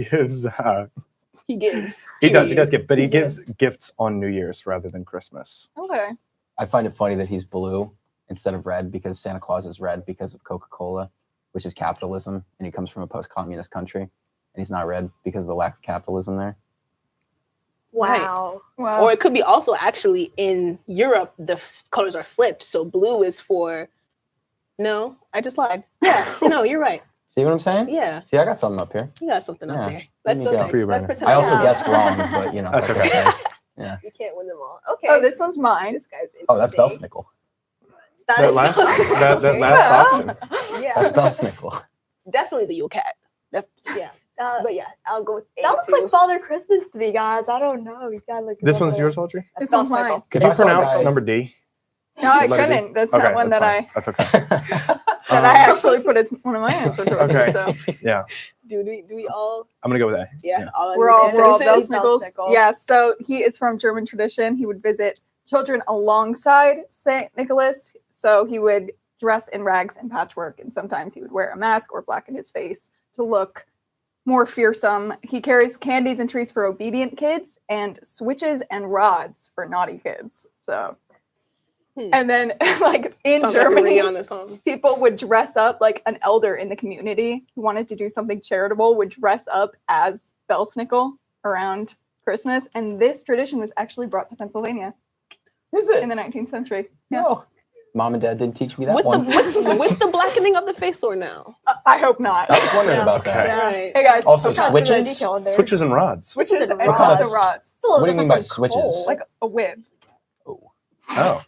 J: gives.
K: he does give, but he gives gifts on New Year's rather than Christmas.
F: Okay.
L: I find it funny that he's blue instead of red because Santa Claus is red because of Coca-Cola, which is capitalism, and he comes from a post-communist country, and he's not red because of the lack of capitalism there.
E: Wow.
F: Wow.
J: Or it could be also actually in Europe, the colors are flipped. So blue is for. No, I just lied. Yeah. No, you're right.
L: See what I'm saying?
J: Yeah.
L: See, I got something up here.
J: You got something
L: Yeah.
J: up there. Let's
L: me
J: go
L: go.
J: next.
K: For you,
J: Let's
K: Brandon.
J: pretend
L: I also
J: have-
L: guessed wrong, but
K: That's
L: that's
K: okay.
L: okay. Yeah.
J: You can't win them all. Okay.
F: Oh, this one's mine.
J: This guy's interesting.
L: Oh, that's Belsnickel.
K: That last option.
J: Yeah.
L: That's Belsnickel.
J: Definitely the Yule Cat. Yeah. But yeah, I'll go with A
E: That looks
J: too.
E: like Father Christmas to me, guys. I don't know. He's got like.
K: This one's yours, Audrey?
F: This one's mine.
K: Can
L: If I
K: you
L: saw a
K: pronounce
L: guy-
K: number D?
F: No, I
K: Letter D?
F: couldn't. That's
K: Okay,
F: not one
K: that's
F: that
K: fine. That's okay.
F: that I actually put as one of my answer choices.
K: Okay.
F: So
K: Yeah,
J: Do we all?
K: I'm gonna go with A.
J: Yeah.
F: we're all
E: Belsnickels.
F: Belsnickels. Yeah. So he is from German tradition. He would visit children alongside Saint Nicholas. So he would dress in rags and patchwork, and sometimes he would wear a mask or blacken his face to look more fearsome. He carries candies and treats for obedient kids and switches and rods for naughty kids. So, and then like in
J: Sounds like a
F: Germany,
J: Rihanna song.
F: people would dress up like an elder in the community who wanted to do something charitable would dress up as Belsnickel around Christmas. And this tradition was actually brought to Pennsylvania
L: Is it?
F: in the 19th century. Yeah.
L: No. Mom and Dad didn't teach me that
J: With
L: one.
J: with the blackening of the face or no?
F: I hope not.
L: I was wondering about that.
E: Yeah.
J: Right.
F: Hey guys,
L: Also,
E: Kind of
L: switches.
E: detail in there.
K: Switches and rods.
F: switches and
E: What
F: also
L: color?
F: rods.
E: It's a little
L: What do you mean by
E: different from
L: switches?
E: coal.
F: Like a whip.
K: Oh,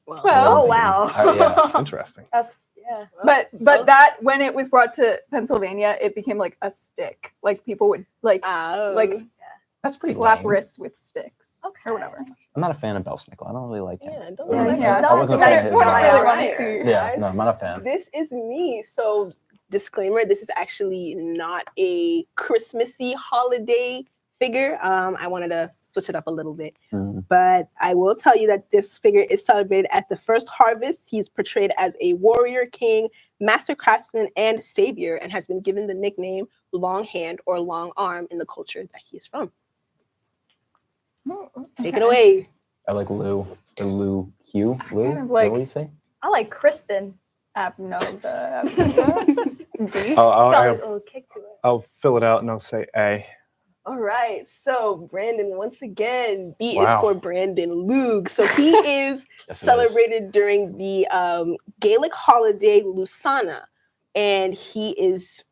E: Oh wow.
L: Yeah.
K: interesting.
E: That's
M: Yeah.
N: But that when it was brought to Pennsylvania, it became like a stick. Like people would like
L: That's pretty
N: slap
L: lame.
N: wrists with sticks or whatever.
L: I'm not a fan of Belsnickel. I don't really like him.
M: I
L: wasn't a fan of his
M: Right.
L: Yeah, no, I'm not a fan.
J: This is me. So, disclaimer: this is actually not a Christmassy holiday figure. I wanted to switch it up a little bit, but I will tell you that this figure is celebrated at the first harvest. He's portrayed as a warrior, king, master craftsman, and savior, and has been given the nickname Long Hand or Long Arm in the culture that he is from. Take it away.
L: I like Lou. Or Lou Hugh. Lou?
N: kind of
L: Is
N: like-
L: that what you say?
M: I like Crispin.
N: No,
K: I'll fill it out and I'll say A.
J: All right. So, Brandon, once again, B
K: Wow.
J: is for Brandon Luke. So, he is
L: Yes, it
J: celebrated during the Gaelic holiday Lusana. And he is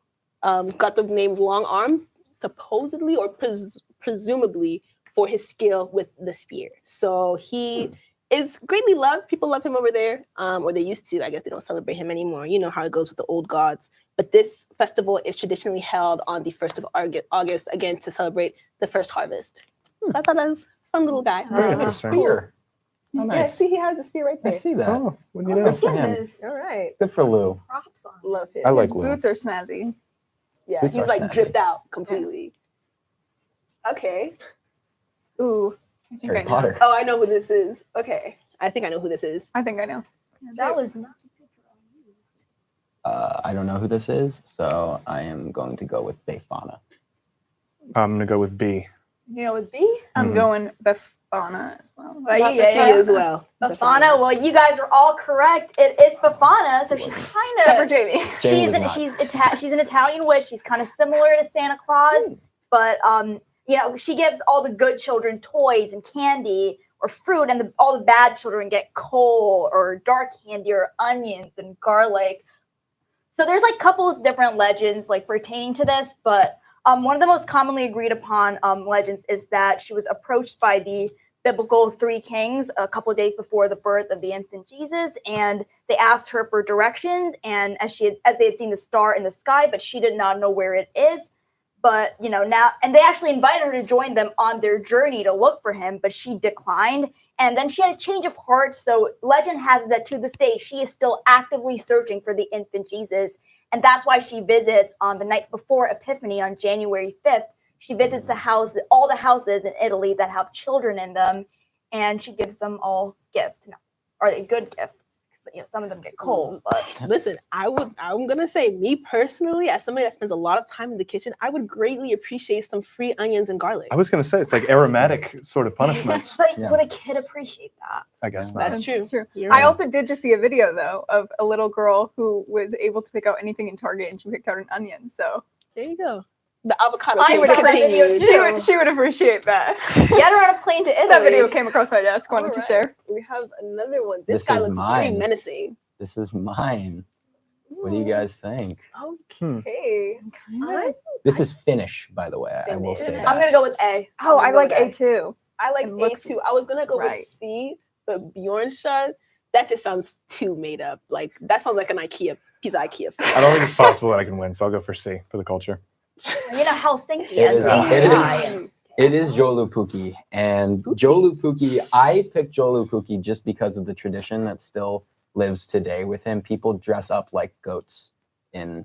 J: got the name Long Arm, supposedly or presumably for his skill with the spear. So, he is greatly loved. People love him over there, or they used to. I guess they don't celebrate him anymore. You know how it goes with the old gods. But this festival is traditionally held on the 1st of August, again, to celebrate the first harvest. So I thought that was a fun little guy.
L: It's a spear. Oh,
J: Yeah,
L: nice.
J: see, he has a spear right
L: I
J: there.
L: see that.
K: Oh, what do you
L: Good
K: know?
L: for him.
J: All right.
L: Good for Lou.
M: Props on.
J: Love him.
L: I like
N: His
L: Lou.
N: boots are snazzy.
J: Yeah,
L: Boots
J: he's
L: are
J: like
L: snazzy.
J: dripped out completely. Okay.
N: Ooh, I think
L: Harry
N: I know.
L: Potter.
J: Oh, I know who this is. Okay. I think I know who this is.
N: I think I know.
M: That was not.
L: I don't know who this is, so I am going to go with Befana.
K: I'm going to go with B.
M: You know, with B?
N: I'm going Befana as well.
M: Well,
J: That's
M: yeah,
J: me as well.
M: Bafana. Well, you guys are all correct. It is Bafana, so she's kind
N: Except for
M: of.
N: Jamie.
L: Jamie was not.
M: She's an Italian witch. She's kind of similar to Santa Claus, but you know, she gives all the good children toys and candy or fruit, and all the bad children get coal or dark candy or onions and garlic. So there's like a couple of different legends like pertaining to this, but one of the most commonly agreed upon legends is that she was approached by the biblical three kings a couple of days before the birth of the infant Jesus, and they asked her for directions, and as they had seen the star in the sky, but she did not know where it is. But you know, now, and they actually invited her to join them on their journey to look for him, but she declined. And then she had a change of heart. So legend has it that to this day, she is still actively searching for the infant Jesus. And that's why she visits on the night before Epiphany on January 5th. She visits all the houses in Italy that have children in them, and she gives them all gifts. Now, are they good gifts? You know, some of them get cold, but
J: Listen, I'm gonna say, me personally, as somebody that spends a lot of time in the kitchen, I would greatly appreciate some free onions and garlic.
K: I was going to say, it's like aromatic sort of punishments.
M: but
L: Yeah.
M: would a kid appreciate that?
K: I guess not.
J: That's true. You're
N: I
J: right.
N: also did just see a video though of a little girl who was able to pick out anything in Target, and she picked out an onion. So
J: There you go. The avocado
M: I
J: king
M: would have that video
J: continues.
M: too.
N: she would appreciate that.
M: Get her on a plane to Italy.
N: That video came across my desk. Wanted to
J: Alright.
N: share.
J: We have another one. This
L: This
J: guy
L: is
J: looks very
L: mine.
J: menacing.
L: This is mine. What do you guys think?
J: Okay.
L: This is Finnish, by the way. I will say
J: Finnish.
L: that.
M: I'm gonna go with A.
N: Oh, I like
J: Okay.
N: A too.
J: I like
N: It
J: A
N: looks
J: too. I was gonna go
N: right.
J: with C, but Bjornsson, that just sounds too made up. Like that sounds like an IKEA piece of IKEA.
K: I don't think it's possible that I can win, so I'll go for C for the culture.
M: You know Helsinki.
L: It is-
M: that's
L: it
M: A.
L: is- It is Joulupuki. And Joulupuki, I picked Joulupuki just because of the tradition that still lives today with him. People dress up like goats in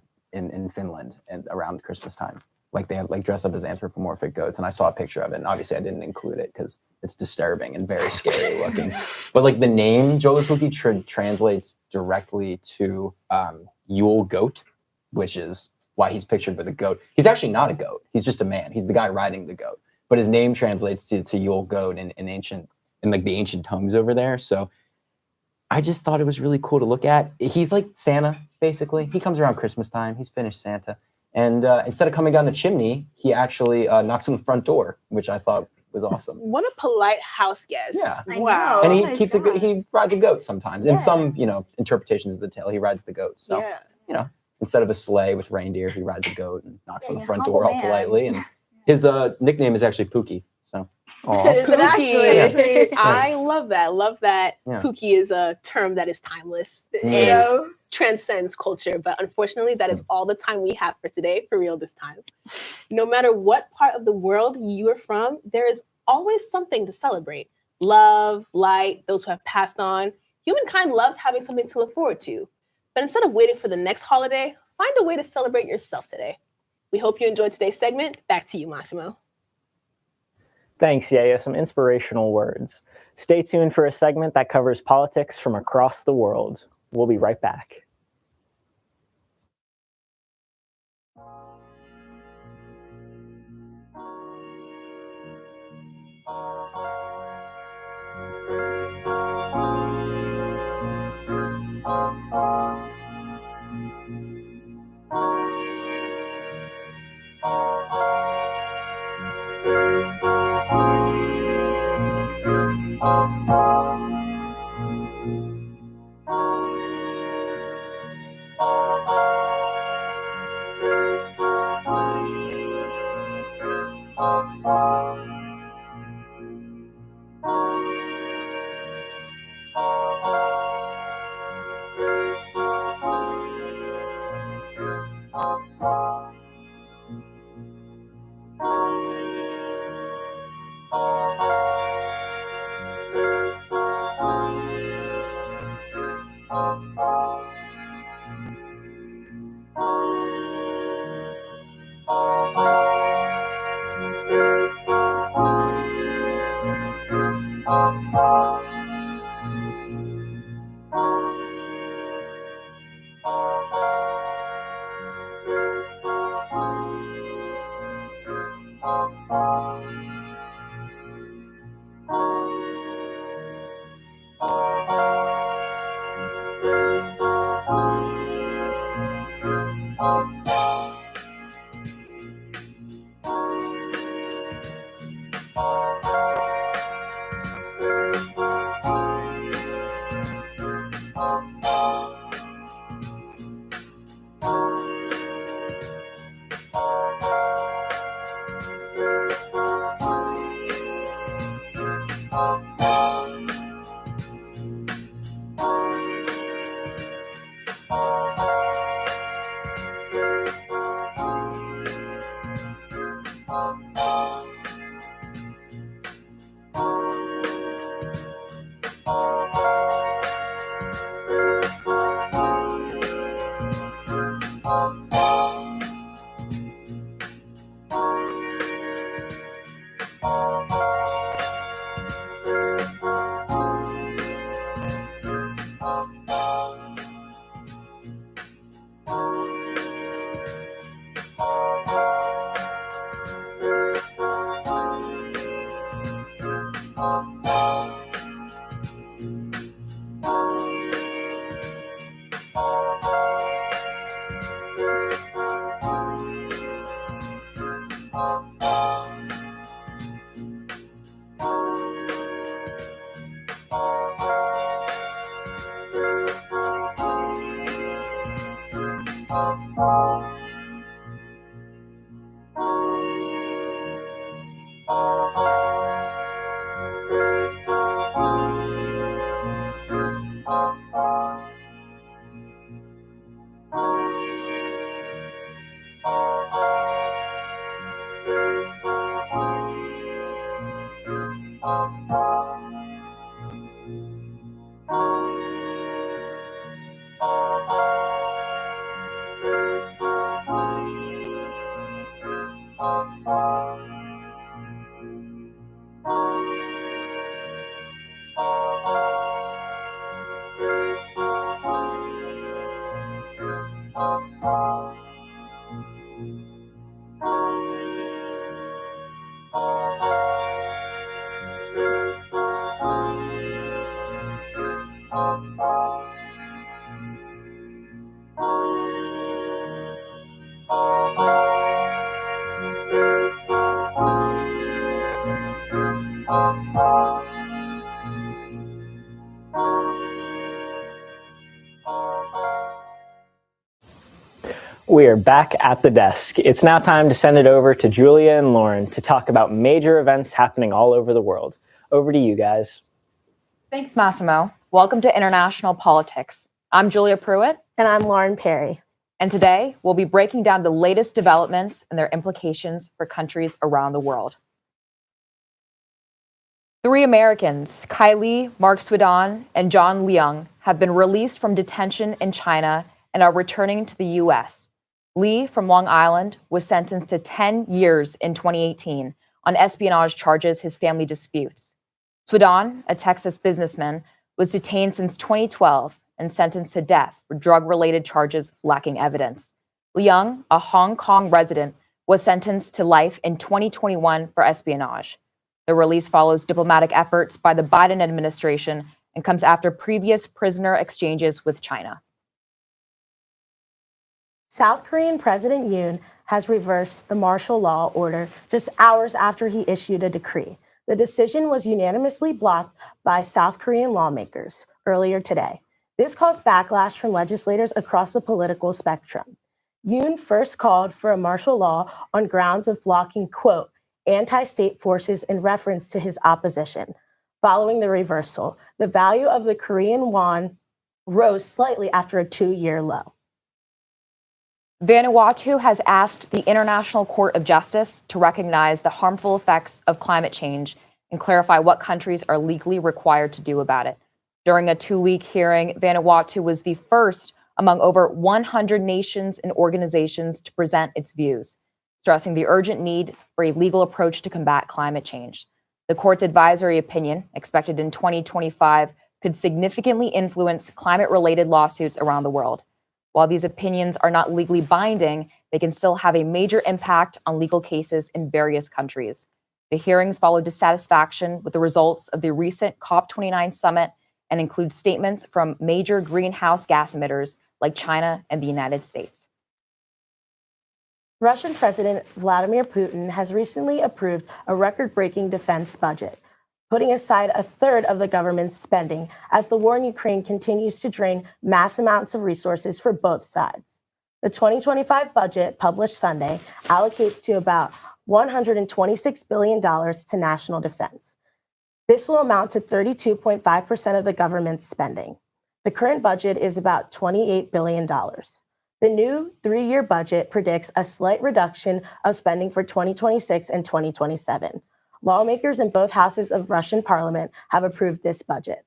L: Finland and around Christmas time. Like they have like dress up as anthropomorphic goats. And I saw a picture of it. And obviously I didn't include it because it's disturbing and very scary looking. But like the name Joulupuki translates directly to Yule goat, which is why he's pictured with a goat. He's actually not a goat. He's just a man. He's the guy riding the goat. But his name translates to Yule goat in like the ancient tongues over there. So I just thought it was really cool to look at. He's like Santa, basically. He comes around Christmas time. He's Finnish Santa. And instead of coming down the chimney, he actually knocks on the front door, which I thought was awesome.
J: What a polite house guest.
L: Yeah.
M: I
J: Wow.
M: know.
L: And he
M: nice
L: keeps
M: guy.
L: he rides a goat sometimes. In
M: Yeah.
L: some, interpretations of the tale, he rides the goat. So,
J: Yeah.
L: instead of a sleigh with reindeer, he rides a goat and knocks on the
M: Yeah,
L: front
M: humble
L: door all
M: man.
L: politely. And his nickname is actually Pookie. So,
M: Is it actually?
J: I love that. Love that.
L: Yeah.
J: Pookie is a term that is timeless.
L: Mm.
J: And transcends culture, but unfortunately, that is all the time we have for today, for real this time. No matter what part of the world you are from, there is always something to celebrate. Love, light, those who have passed on. Humankind loves having something to look forward to. But instead of waiting for the next holiday, find a way to celebrate yourself today. We hope you enjoyed today's segment. Back to you, Massimo.
B: Thanks, Yaya. Some inspirational words. Stay tuned for a segment that covers politics from across the world. We'll be right back. We are back at the desk. It's now time to send it over to Julia and Lauren to talk about major events happening all over the world. Over to you guys.
O: Thanks, Massimo. Welcome to International Politics. I'm Julia Pruitt.
E: And I'm Lauren Perry.
O: And today we'll be breaking down the latest developments and their implications for countries around the world. 3 Americans, Kylie, Mark Swidon, and John Leung, have been released from detention in China and are returning to the U.S. Lee, from Long Island, was sentenced to 10 years in 2018 on espionage charges his family disputes. Swidon, a Texas businessman, was detained since 2012 and sentenced to death for drug-related charges lacking evidence. Leung, a Hong Kong resident, was sentenced to life in 2021 for espionage. The release follows diplomatic efforts by the Biden administration and comes after previous prisoner exchanges with China.
E: South Korean President Yoon has reversed the martial law order just hours after he issued a decree. The decision was unanimously blocked by South Korean lawmakers earlier today. This caused backlash from legislators across the political spectrum. Yoon first called for a martial law on grounds of blocking, quote, anti-state forces in reference to his opposition. Following the reversal, the value of the Korean won rose slightly after a 2-year low.
O: Vanuatu has asked the International Court of Justice to recognize the harmful effects of climate change and clarify what countries are legally required to do about it. During a 2-week hearing, Vanuatu was the first among over 100 nations and organizations to present its views, stressing the urgent need for a legal approach to combat climate change. The court's advisory opinion, expected in 2025, could significantly influence climate-related lawsuits around the world. While these opinions are not legally binding, they can still have a major impact on legal cases in various countries. The hearings followed dissatisfaction with the results of the recent COP29 summit and include statements from major greenhouse gas emitters like China and the United States.
E: Russian President Vladimir Putin has recently approved a record-breaking defense budget, putting aside a third of the government's spending as the war in Ukraine continues to drain mass amounts of resources for both sides. The 2025 budget, published Sunday, allocates to about $126 billion to national defense. This will amount to 32.5% of the government's spending. The current budget is about $28 billion. The new 3-year budget predicts a slight reduction of spending for 2026 and 2027. Lawmakers in both houses of Russian parliament have approved this budget.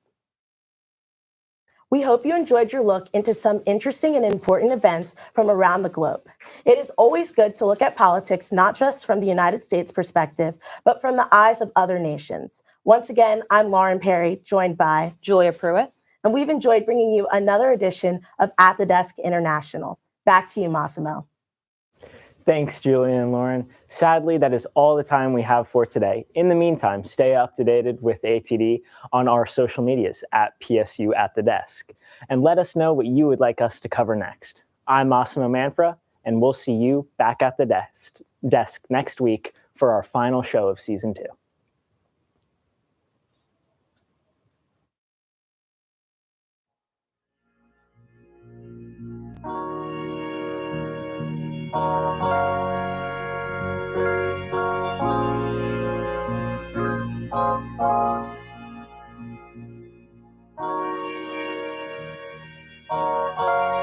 E: We hope you enjoyed your look into some interesting and important events from around the globe. It is always good to look at politics not just from the United States perspective, but from the eyes of other nations. Once again, I'm Lauren Perry, joined by
O: Julia Pruitt.
E: And we've enjoyed bringing you another edition of At the Desk International. Back to you, Massimo.
B: Thanks, Julia and Lauren. Sadly, that is all the time we have for today. In the meantime, stay up to date with ATD on our social medias at PSU at the Desk. And let us know what you would like us to cover next. I'm Massimo Manfra, and we'll see you back at the desk next week for our final show of season 2.